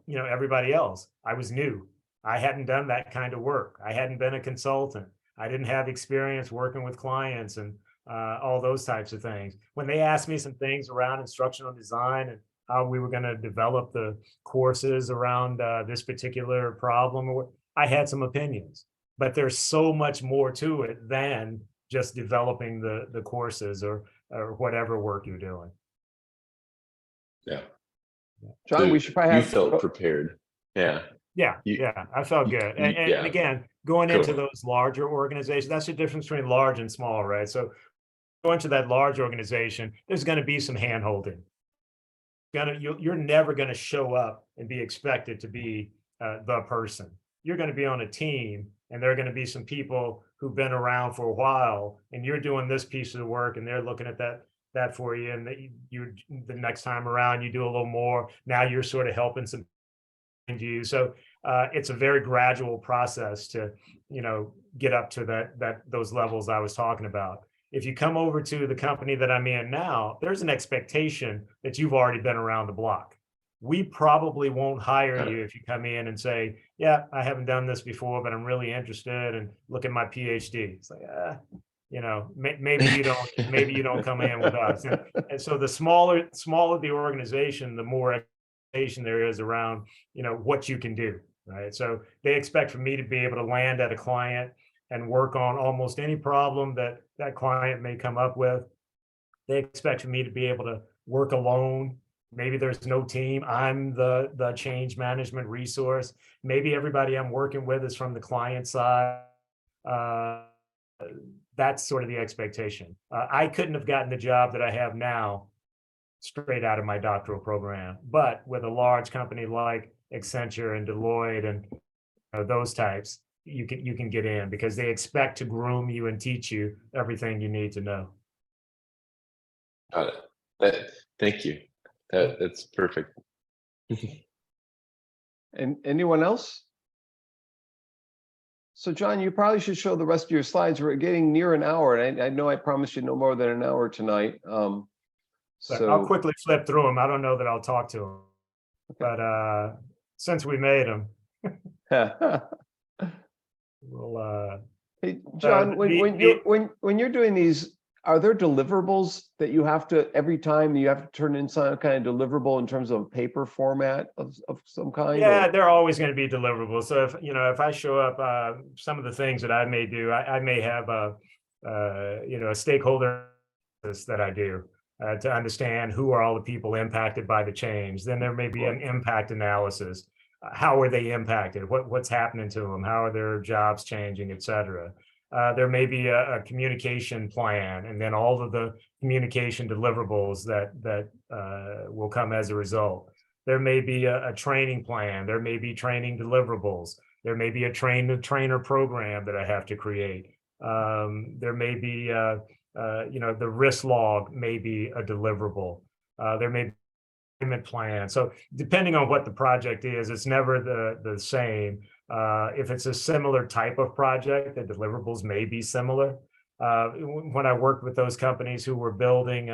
everybody else. I was new. I hadn't done that kind of work. I hadn't been a consultant. I didn't have experience working with clients and all those types of things. When they asked me some things around instructional design and how we were going to develop the courses around this particular problem, I had some opinions. But there's so much more to it than just developing the courses or whatever work you're doing. Yeah. John, So we should probably you have. felt prepared. Yeah. Yeah, I felt good. And again, going into those larger organizations, that's the difference between large and small, right? So going to that large organization, there's going to be some hand-holding. You're never going to show up and be expected to be the person. You're going to be on a team, and there are going to be some people who've been around for a while, and you're doing this piece of the work, and they're looking at that for you. And the next time around, you do a little more. Now you're sort of helping some you. So it's a very gradual process to, get up to those levels I was talking about. If you come over to the company that I'm in now, there's an expectation that you've already been around the block. We probably won't hire you if you come in and say, yeah, I haven't done this before, but I'm really interested and look at my PhD. It's like, maybe you don't come in with us. And so the smaller the organization, the more expectation there is around, what you can do, right? So they expect for me to be able to land at a client and work on almost any problem that client may come up with. They expect me to be able to work alone. Maybe there's no team. I'm the change management resource. Maybe everybody I'm working with is from the client side. Uh, that's sort of the expectation. I couldn't have gotten the job that I have now straight out of my doctoral program, but with a large company like Accenture and Deloitte and those types, you can get in because they expect to groom you and teach you everything you need to know. Got it. Thank you. That's perfect. And anyone else? So John, you probably should show the rest of your slides. We're getting near an hour, and I know I promised you no more than an hour tonight. But So I'll quickly flip through them. I don't know that I'll talk to them, but since we made them, we'll. Hey, John, when you're doing these, are there deliverables that you have to every time you have to turn in some kind of deliverable in terms of paper format of some kind? Yeah, they're always going to be deliverables. So if I show up, some of the things that I may do, I may have a stakeholder that I do to understand who are all the people impacted by the change. Then there may be an impact analysis. How are they impacted? What's happening to them? How are their jobs changing, et cetera? There may be a communication plan, and then all of the communication deliverables that will come as a result. There may be a training plan. There may be training deliverables. There may be a trainer program that I have to create. There may be, the risk log may be a deliverable. There may be a payment plan. So depending on what the project is, it's never the same. If it's a similar type of project, the deliverables may be similar. When I worked with those companies who were building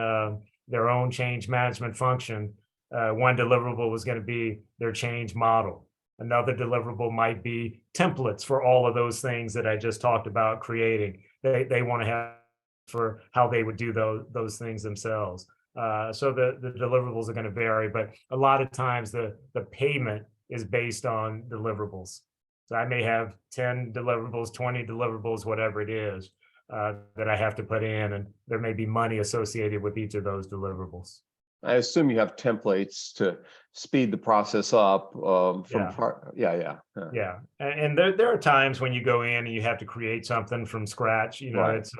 their own change management function, one deliverable was going to be their change model. Another deliverable might be templates for all of those things that I just talked about creating. They want to have for how they would do those things themselves. So the deliverables are going to vary, but a lot of times the payment is based on deliverables. So I may have 10 deliverables, 20 deliverables, whatever it is that I have to put in, and there may be money associated with each of those deliverables. I assume you have templates to speed the process up Yeah, and there are times when you go in and you have to create something from scratch. Right. It's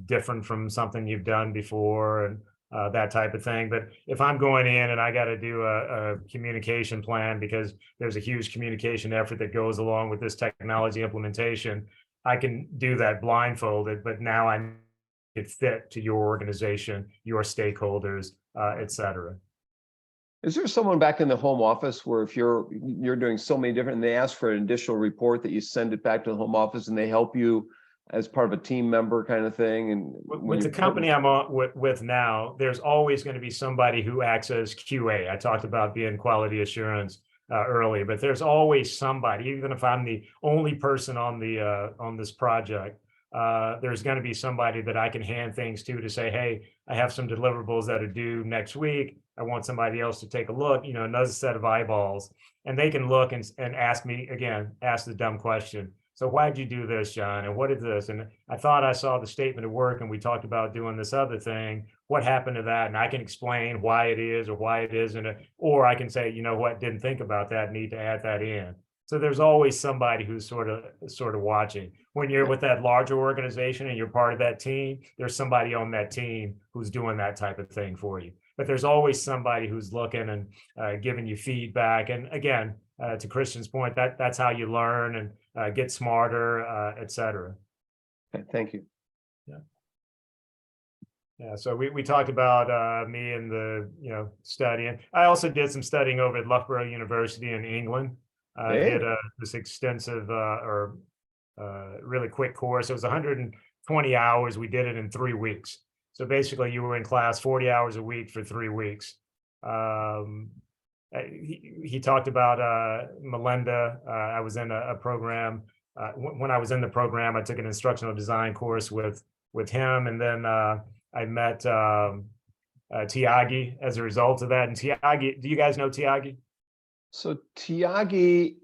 different from something you've done before and that type of thing. But if I'm going in and I got to do a communication plan because there's a huge communication effort that goes along with this technology implementation, I can do that blindfolded, but now I it fit to your organization, your stakeholders, et cetera. Is there someone back in the home office where if you're doing so many different, and they ask for an additional report that you send it back to the home office and they help you as part of a team member kind of thing? And with the company I'm on with now, there's always going to be somebody who acts as QA. I talked about being quality assurance earlier, but there's always somebody, even if I'm the only person on this project. There's going to be somebody that I can hand things to say, hey, I have some deliverables that are due next week. I want somebody else to take a look, another set of eyeballs, and they can look and ask me again, ask the dumb question. So why'd you do this, John? And what is this? And I thought I saw the statement of work and we talked about doing this other thing. What happened to that? And I can explain why it is or why it isn't, or I can say, you know what, didn't think about that, need to add that in. So there's always somebody who's sort of watching. When you're with that larger organization and you're part of that team, there's somebody on that team who's doing that type of thing for you. But there's always somebody who's looking and giving you feedback. And again, to Christian's point, that's how you learn and get smarter, et cetera. Okay, thank you. Yeah, so we talked about me and the studying. I also did some studying over at Loughborough University in England. I did this extensive really quick course. It was 120 hours. We did it in 3 weeks. So basically you were in class 40 hours a week for 3 weeks. He talked about Melinda. I was in a program. When I was in the program, I took an instructional design course with him. And then I met Tiagi as a result of that. And Tiagi, do you guys know Tiagi? So Tiagi,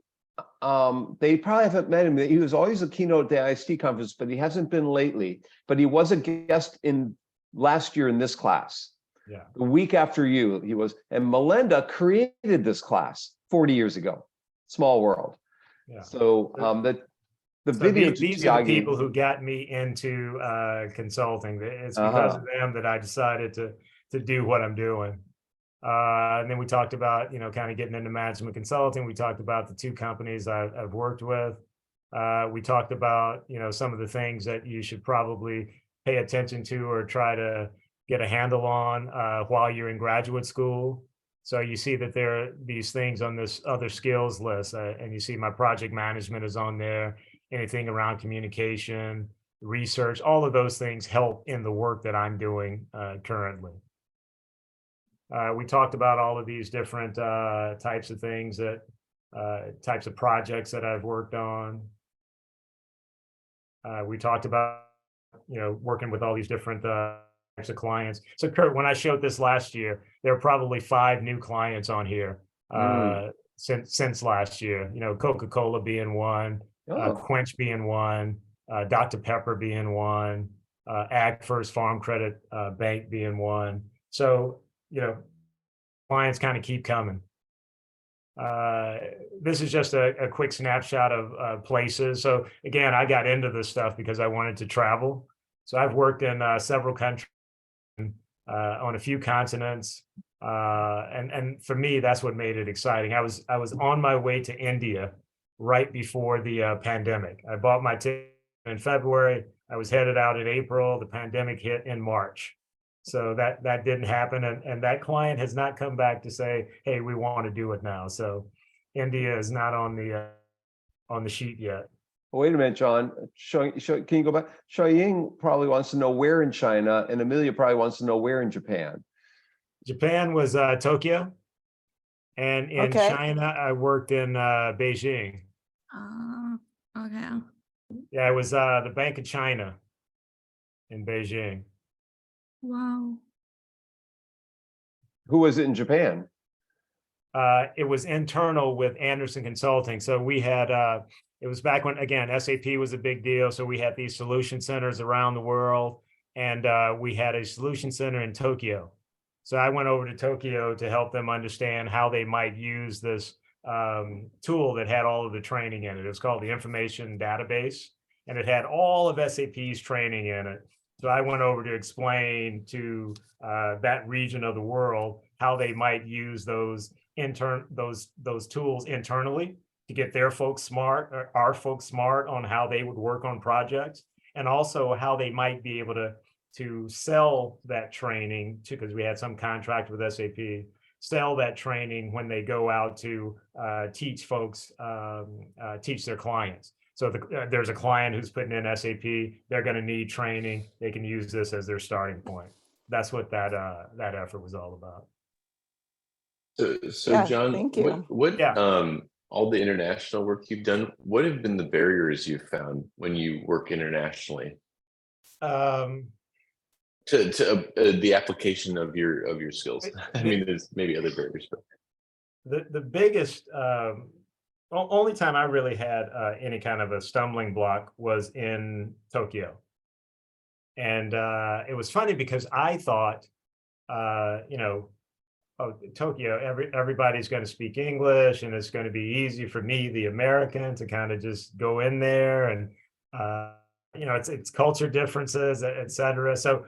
they probably haven't met him. He was always a keynote at the IST conference, but he hasn't been lately. But he was a guest in last year in this class. Yeah. The week after you, he was, and Melinda created this class 40 years ago. Small world. Yeah. So the So video these are the people who got me into consulting. It's because of them that I decided to do what I'm doing. And then we talked about, kind of getting into management consulting. We talked about the 2 companies I've worked with. We talked about, some of the things that you should probably pay attention to or try to get a handle on while you're in graduate school. So you see that there are these things on this other skills list, and you see my project management is on there. Anything around communication, research, all of those things help in the work that I'm doing currently. We talked about all of these different types of things types of projects that I've worked on. We talked about, working with all these different types of clients. So Kurt, when I showed this last year, there were probably 5 new clients on here since last year, Coca-Cola being one, Quench being one, Dr. Pepper being one, Ag First Farm Credit Bank being one. So, clients kind of keep coming. This is just a quick snapshot of places. So again, I got into this stuff because I wanted to travel. So I've worked in several countries, on a few continents. And for me, that's what made it exciting. I was on my way to India right before the pandemic. I bought my ticket in February. I was headed out in April. The pandemic hit in March. So that didn't happen. And that client has not come back to say, hey, we want to do it now. So India is not on the sheet yet. Wait a minute, John. Can you go back? Xiaoying probably wants to know where in China, and Amelia probably wants to know where in Japan. Japan was Tokyo. And in China, I worked in Beijing. Okay. Yeah, it was the Bank of China in Beijing. Wow. Who was it in Japan? It was internal with Anderson Consulting. So we had, it was back when, again, SAP was a big deal. So we had these solution centers around the world, and we had a solution center in Tokyo. So I went over to Tokyo to help them understand how they might use this tool that had all of the training in it. It was called the Information Database, and it had all of SAP's training in it. So I went over to explain to that region of the world how they might use those tools internally to get their folks smart, or our folks smart on how they would work on projects, and also how they might be able to sell that training to, because we had some contract with SAP, sell that training when they go out to teach folks, teach their clients. So there's a client who's putting in SAP, they're going to need training. They can use this as their starting point. That's what that effort was all about. So Yeah, John, thank you. what all the international work you've done, what have been the barriers you've found when you work internationally to the application of your skills? I mean, there's maybe other barriers, but the biggest only time I really had any kind of a stumbling block was in Tokyo. And it was funny because I thought, Tokyo, everybody's going to speak English, and it's going to be easy for me, the American, to kind of just go in there, and it's culture differences, et cetera. So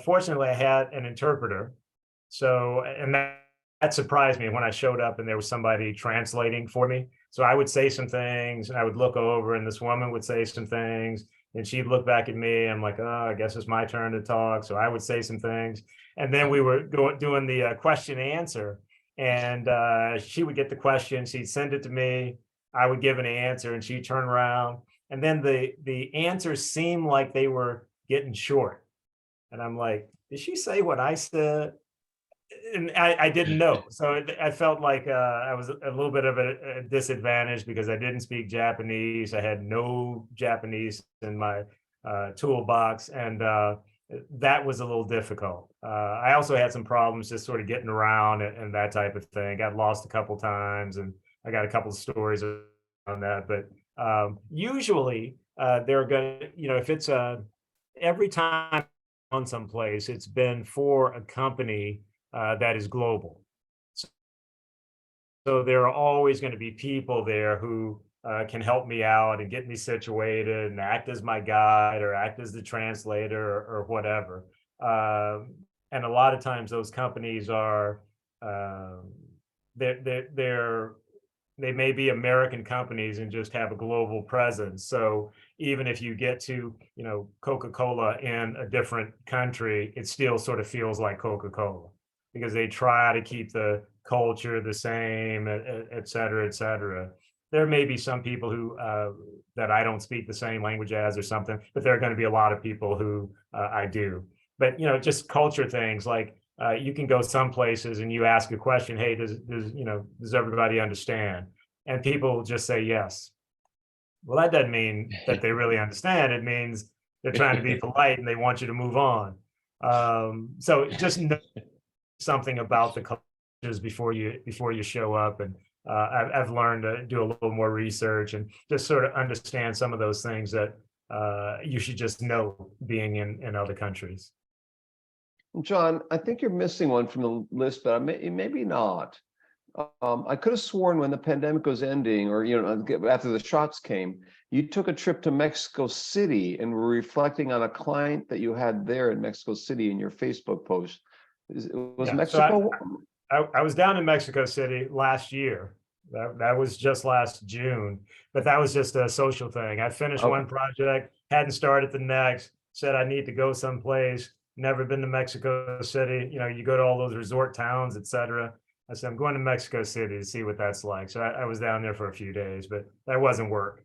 fortunately, I had an interpreter. So, and that surprised me when I showed up and there was somebody translating for me. So I would say some things, and I would look over, and this woman would say some things, and she'd look back at me. I'm like, oh, I guess it's my turn to talk. So I would say some things. And then we were doing the question and answer, and she would get the question, she'd send it to me, I would give an answer, and she'd turn around. And then the answers seemed like they were getting short. And I'm like, did she say what I said? And I didn't know. So I felt like I was a little bit of a disadvantage because I didn't speak Japanese. I had no Japanese in my toolbox, and that was a little difficult. I also had some problems just sort of getting around and that type of thing. Got lost a couple times, and I got a couple of stories on that. But usually they're going to, if it's every time someplace, it's been for a company that is global. So there are always going to be people there who can help me out and get me situated and act as my guide or act as the translator or whatever. And a lot of times those companies are they're they may be American companies and just have a global presence. So even if you get to, Coca-Cola in a different country, it still sort of feels like Coca-Cola because they try to keep the culture the same, et cetera, et cetera. There may be some people who that I don't speak the same language as or something, but there are going to be a lot of people who I do. But just culture things like you can go some places and you ask a question, hey, does everybody understand? And people just say yes. Well, that doesn't mean that they really understand. It means they're trying to be polite and they want you to move on. So just know something about the cultures before you show up. And I've learned to do a little more research and just sort of understand some of those things that you should just know being in other countries. John, I think you're missing one from the list, but maybe not. I could have sworn when the pandemic was ending, or after the shots came, you took a trip to Mexico City and were reflecting on a client that you had there in Mexico City in your Facebook post. Was Mexico? So I was down in Mexico City last year. That was just last June, but that was just a social thing. I finished one project, hadn't started the next, said I need to go someplace. Never been to Mexico City. You go to all those resort towns, et cetera. I said, I'm going to Mexico City to see what that's like. So I was down there for a few days, but that wasn't work.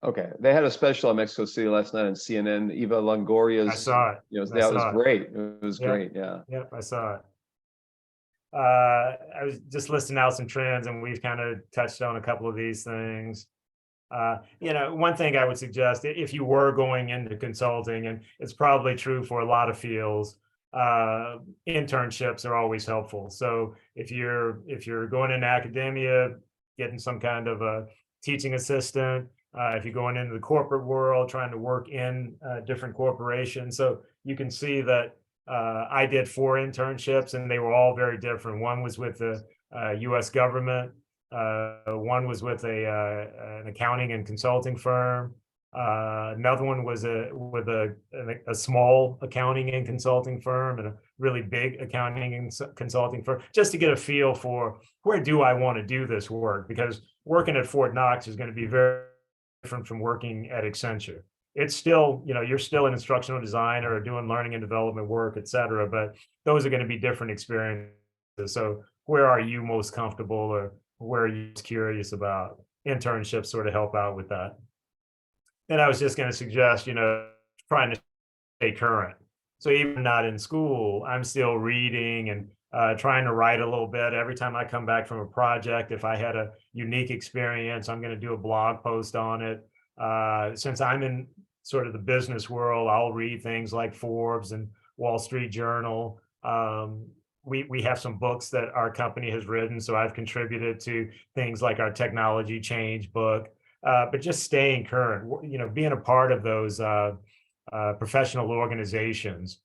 Okay. They had a special on Mexico City last night on CNN. Eva Longoria's. I saw it. That was great. It was great. Yeah. Yep, I saw it. I was just listing out some trends and we've kind of touched on a couple of these things. One thing I would suggest if you were going into consulting, and it's probably true for a lot of fields, internships are always helpful. So if you're going into academia, getting some kind of a teaching assistant, if you're going into the corporate world, trying to work in different corporations. So you can see that I did 4 internships and they were all very different. One was with the US government. One was with an accounting and consulting firm. Another one was with a small accounting and consulting firm, and a really big accounting and consulting firm, just to get a feel for where do I want to do this work, because working at Fort Knox is going to be very different from working at Accenture. It's still, you're still an instructional designer or doing learning and development work, et cetera, but those are going to be different experiences. So where are you most comfortable, or where are you curious about? Internships sort of help out with that. And I was just going to suggest, trying to stay current. So even not in school, I'm still reading and trying to write a little bit. Every time I come back from a project, if I had a unique experience, I'm going to do a blog post on it. Since I'm in sort of the business world, I'll read things like Forbes and Wall Street Journal. We have some books that our company has written, so I've contributed to things like our technology change book. But just staying current, being a part of those professional organizations,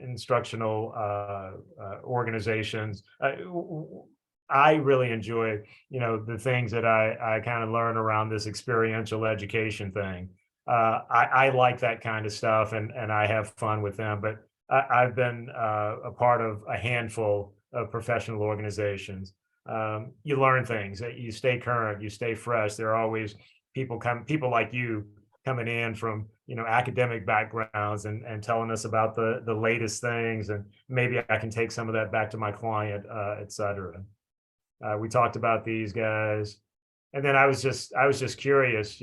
instructional organizations. I really enjoy, the things that I kind of learn around this experiential education thing. I like that kind of stuff, and I have fun with them. But I've been a part of a handful of professional organizations. You learn things, you stay current, you stay fresh. There are always people like you coming in from academic backgrounds and telling us about the latest things, and maybe I can take some of that back to my client, et cetera. We talked about these guys, and then I was just curious,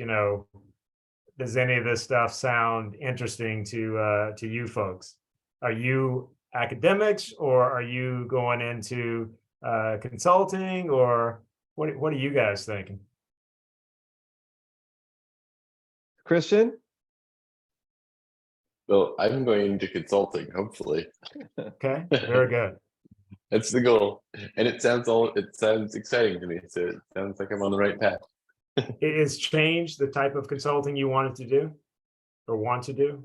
does any of this stuff sound interesting to you folks? Are you academics, or are you going into consulting, or what are you guys thinking? Christian? Well, I'm going into consulting, hopefully. Okay, very good. That's the goal. And it sounds exciting to me. So it sounds like I'm on the right path. It has changed the type of consulting you wanted to do or want to do?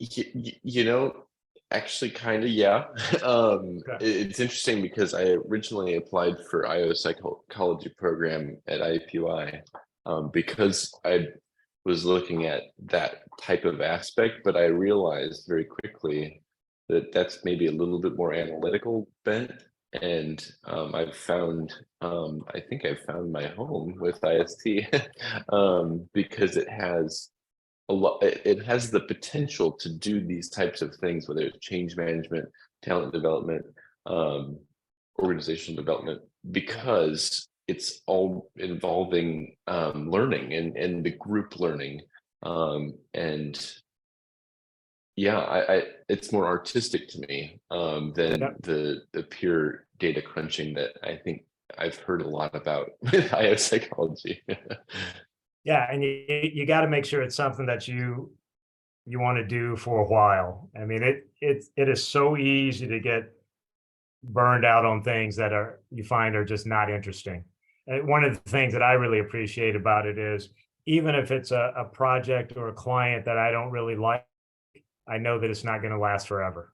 You know, actually, kind of, yeah. Okay. It's interesting because I originally applied for IO psychology program at IUPUI because I was looking at that type of aspect, but I realized very quickly that that's maybe a little bit more analytical bent. And I think I've found my home with IST because it has a lot. It has the potential to do these types of things, whether it's change management, talent development, um, organizational development, because it's all involving learning and the group learning. And yeah, I it's more artistic to me than Yep. the pure data crunching that I think I've heard a lot about with IO psychology. Yeah, and you got to make sure it's something that you want to do for a while. I mean, it is so easy to get burned out on things that are you find are just not interesting. One of the things that I really appreciate about it is even if it's a project or a client that I don't really like, I know that it's not going to last forever.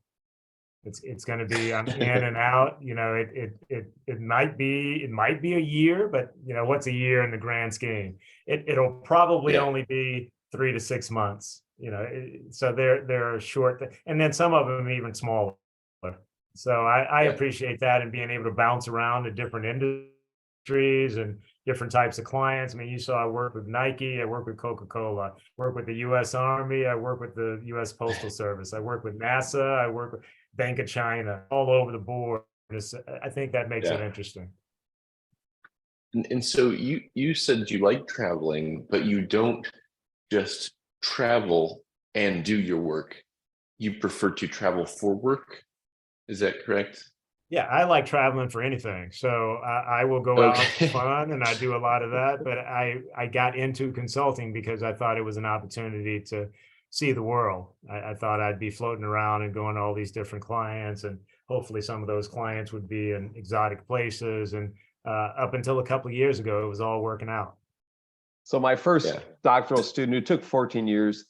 It's going to be I'm in and out. You know, it might be a year, but you know what's a year in the grand scheme? It'll probably Yeah, only be 3 to 6 months. You know, so they're short, and then some of them even smaller. So I yeah, appreciate that and being able to bounce around to different industries and different types of clients. I mean, you saw I work with Nike, I work with Coca-Cola, work with the U.S. Army, I work with the U.S. Postal Service, I work with NASA, I work with Bank of China, all over the board. I think that makes it yeah. interesting. And so you said you like traveling, but you don't just travel and do your work. You prefer to travel for work. Is that correct? Yeah, I like traveling for anything. So I will go out for Okay. fun and I do a lot of that. But I got into consulting because I thought it was an opportunity to see the world. I thought I'd be floating around and going to all these different clients, and hopefully some of those clients would be in exotic places. And up until a couple of years ago, it was all working out. So my first Yeah. doctoral student who took 14 years,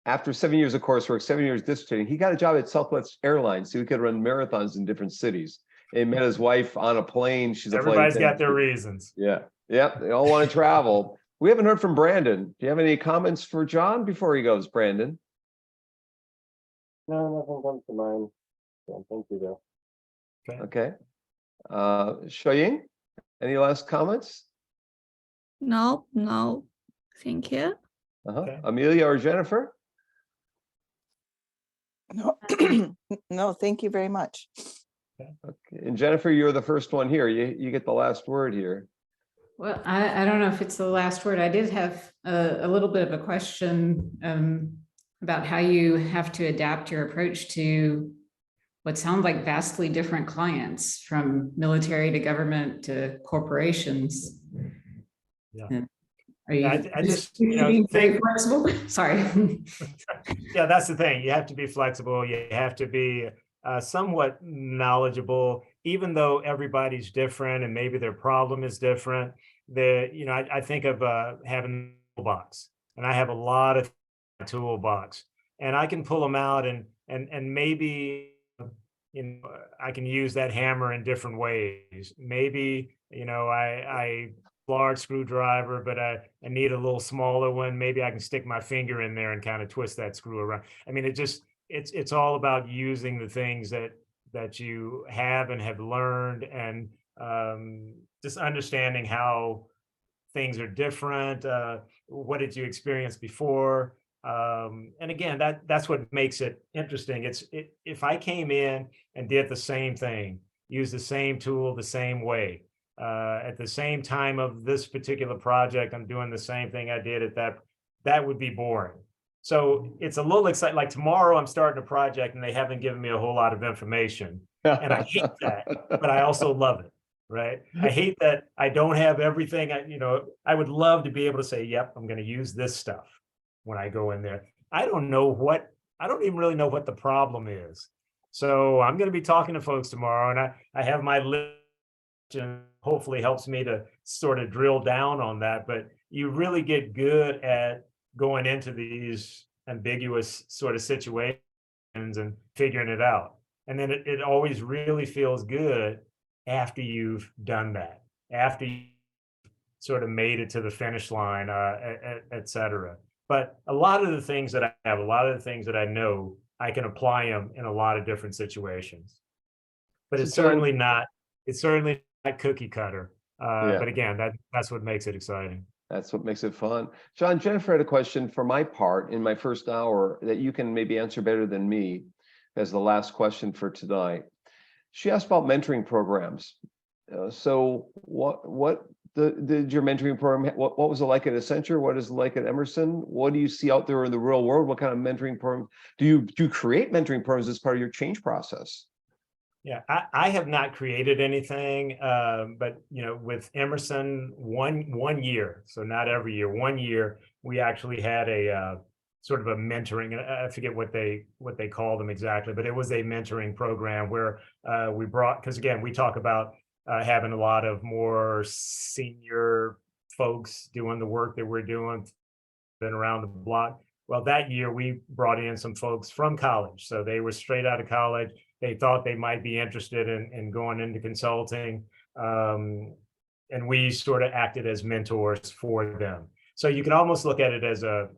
after 7 years of coursework, 7 years dissertating, he got a job at Southwest Airlines so he could run marathons in different cities. And he met his wife on a plane. She's a flight Everybody's got attendant. their reasons. Yeah. Yep. They all want to travel. We haven't heard from Brandon. Do you have any comments for John before he goes, Brandon? No, nothing comes to mind. So thank you, though. Okay. Shoying, any last comments? No, no. Thank you. Okay. Amelia or Jennifer? No, no, thank you very much. Okay. And Jennifer, you're the first one here. You get the last word here. Well, I don't know if it's the last word. I did have a little bit of a question about how you have to adapt your approach to what sound like vastly different clients, from military to government to corporations. Yeah. And are you, I just, you know, being very think, flexible? Sorry. yeah, that's the thing. You have to be flexible. You have to be somewhat knowledgeable, even though everybody's different and maybe their problem is different. You know, I think of having a toolbox, and I have a lot of toolbox, and I can pull them out and maybe, you know, I can use that hammer in different ways. Maybe, you know, I large screwdriver, but I need a little smaller one. Maybe I can stick my finger in there and kind of twist that screw around. I mean, it's all about using the things that you have and have learned, and just understanding how things are different. What did you experience before? And again, that's what makes it interesting. If I came in and did the same thing, use the same tool the same way, at the same time of this particular project, I'm doing the same thing I did at that would be boring. So it's a little exciting. Like tomorrow, I'm starting a project and they haven't given me a whole lot of information. And I hate that, but I also love it, right? I hate that I don't have everything. I would love to be able to say, yep, I'm going to use this stuff when I go in there. I don't even really know what the problem is. So I'm going to be talking to folks tomorrow, and I have my list, and hopefully helps me to sort of drill down on that. But you really get good at going into these ambiguous sort of situations and figuring it out. And then it always really feels good after you've done that, after you sort of made it to the finish line, et cetera. But a lot of the things that I have, a lot of the things that I know, I can apply them in a lot of different situations. But So it's John- certainly not cookie cutter. Yeah. But again, that's what makes it exciting. That's what makes it fun. John, Jennifer had a question for my part in my first hour that you can maybe answer better than me as the last question for tonight. She asked about mentoring programs. So what did your mentoring program, what was it like at Accenture? What is it like at Emerson? What do you see out there in the real world? What kind of mentoring program? Do you create mentoring programs as part of your change process? Yeah, I have not created anything, but with Emerson, one year, so not every year, 1 year, we actually had a sort of a mentoring. I forget what they call them exactly, but it was a mentoring program where we brought, because again, we talk about having a lot of more senior folks doing the work that we're doing, been around the block. Well, that year we brought in some folks from college, so they were straight out of college. They thought they might be interested in going into consulting. And we sort of acted as mentors for them. So you can almost look at it as a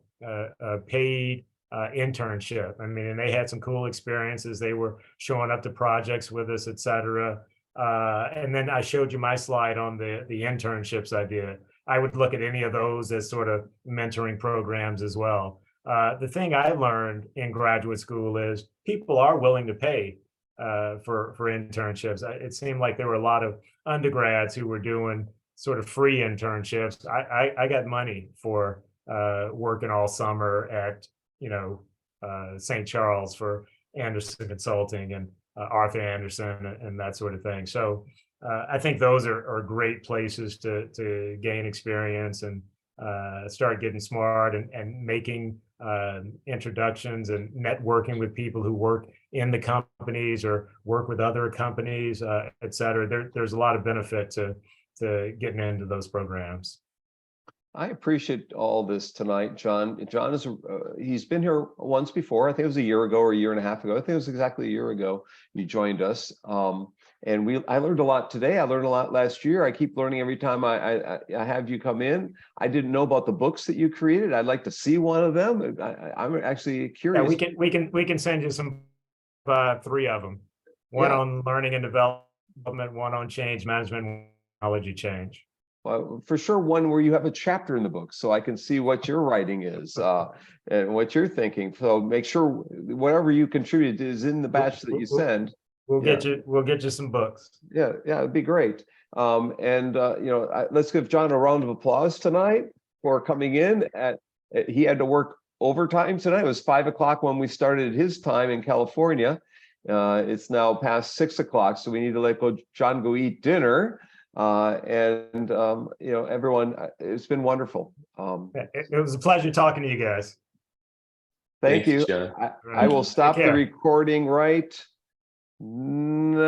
paid internship. I mean, and they had some cool experiences. They were showing up to projects with us, et cetera. And then I showed you my slide on the internships I did. I would look at any of those as sort of mentoring programs as well. The thing I learned in graduate school is people are willing to pay for internships. It seemed like there were a lot of undergrads who were doing sort of free internships. I got money for working all summer at St. Charles for Anderson Consulting and Arthur Anderson and that sort of thing. So I think those are great places to gain experience and start getting smart and making introductions and networking with people who work in the companies or work with other companies, et cetera. There's a lot of benefit to getting into those programs. I appreciate all this tonight, John. John is he's been here once before. I think it was a year ago or a year and a half ago. I think it was exactly a year ago you joined us. And I learned a lot today. I learned a lot last year. I keep learning every time I have you come in. I didn't know about the books that you created. I'd like to see one of them. I'm actually curious. Yeah, we can send you some 3 of them. One Yeah. on learning and development, one on change management, technology change. Well, for sure, one where you have a chapter in the book, so I can see what your writing is and what you're thinking. So make sure whatever you contribute is in the batch that you send. We'll get you some books. Yeah, it'd be great. Let's give John a round of applause tonight for coming in. He had to work overtime tonight. It was 5 o'clock when we started his time in California. It's now past 6 o'clock, so we need to let John go eat dinner. Everyone, it's been wonderful. It was a pleasure talking to you guys. Thank Thanks, you. John. I will stop the care. recording right now.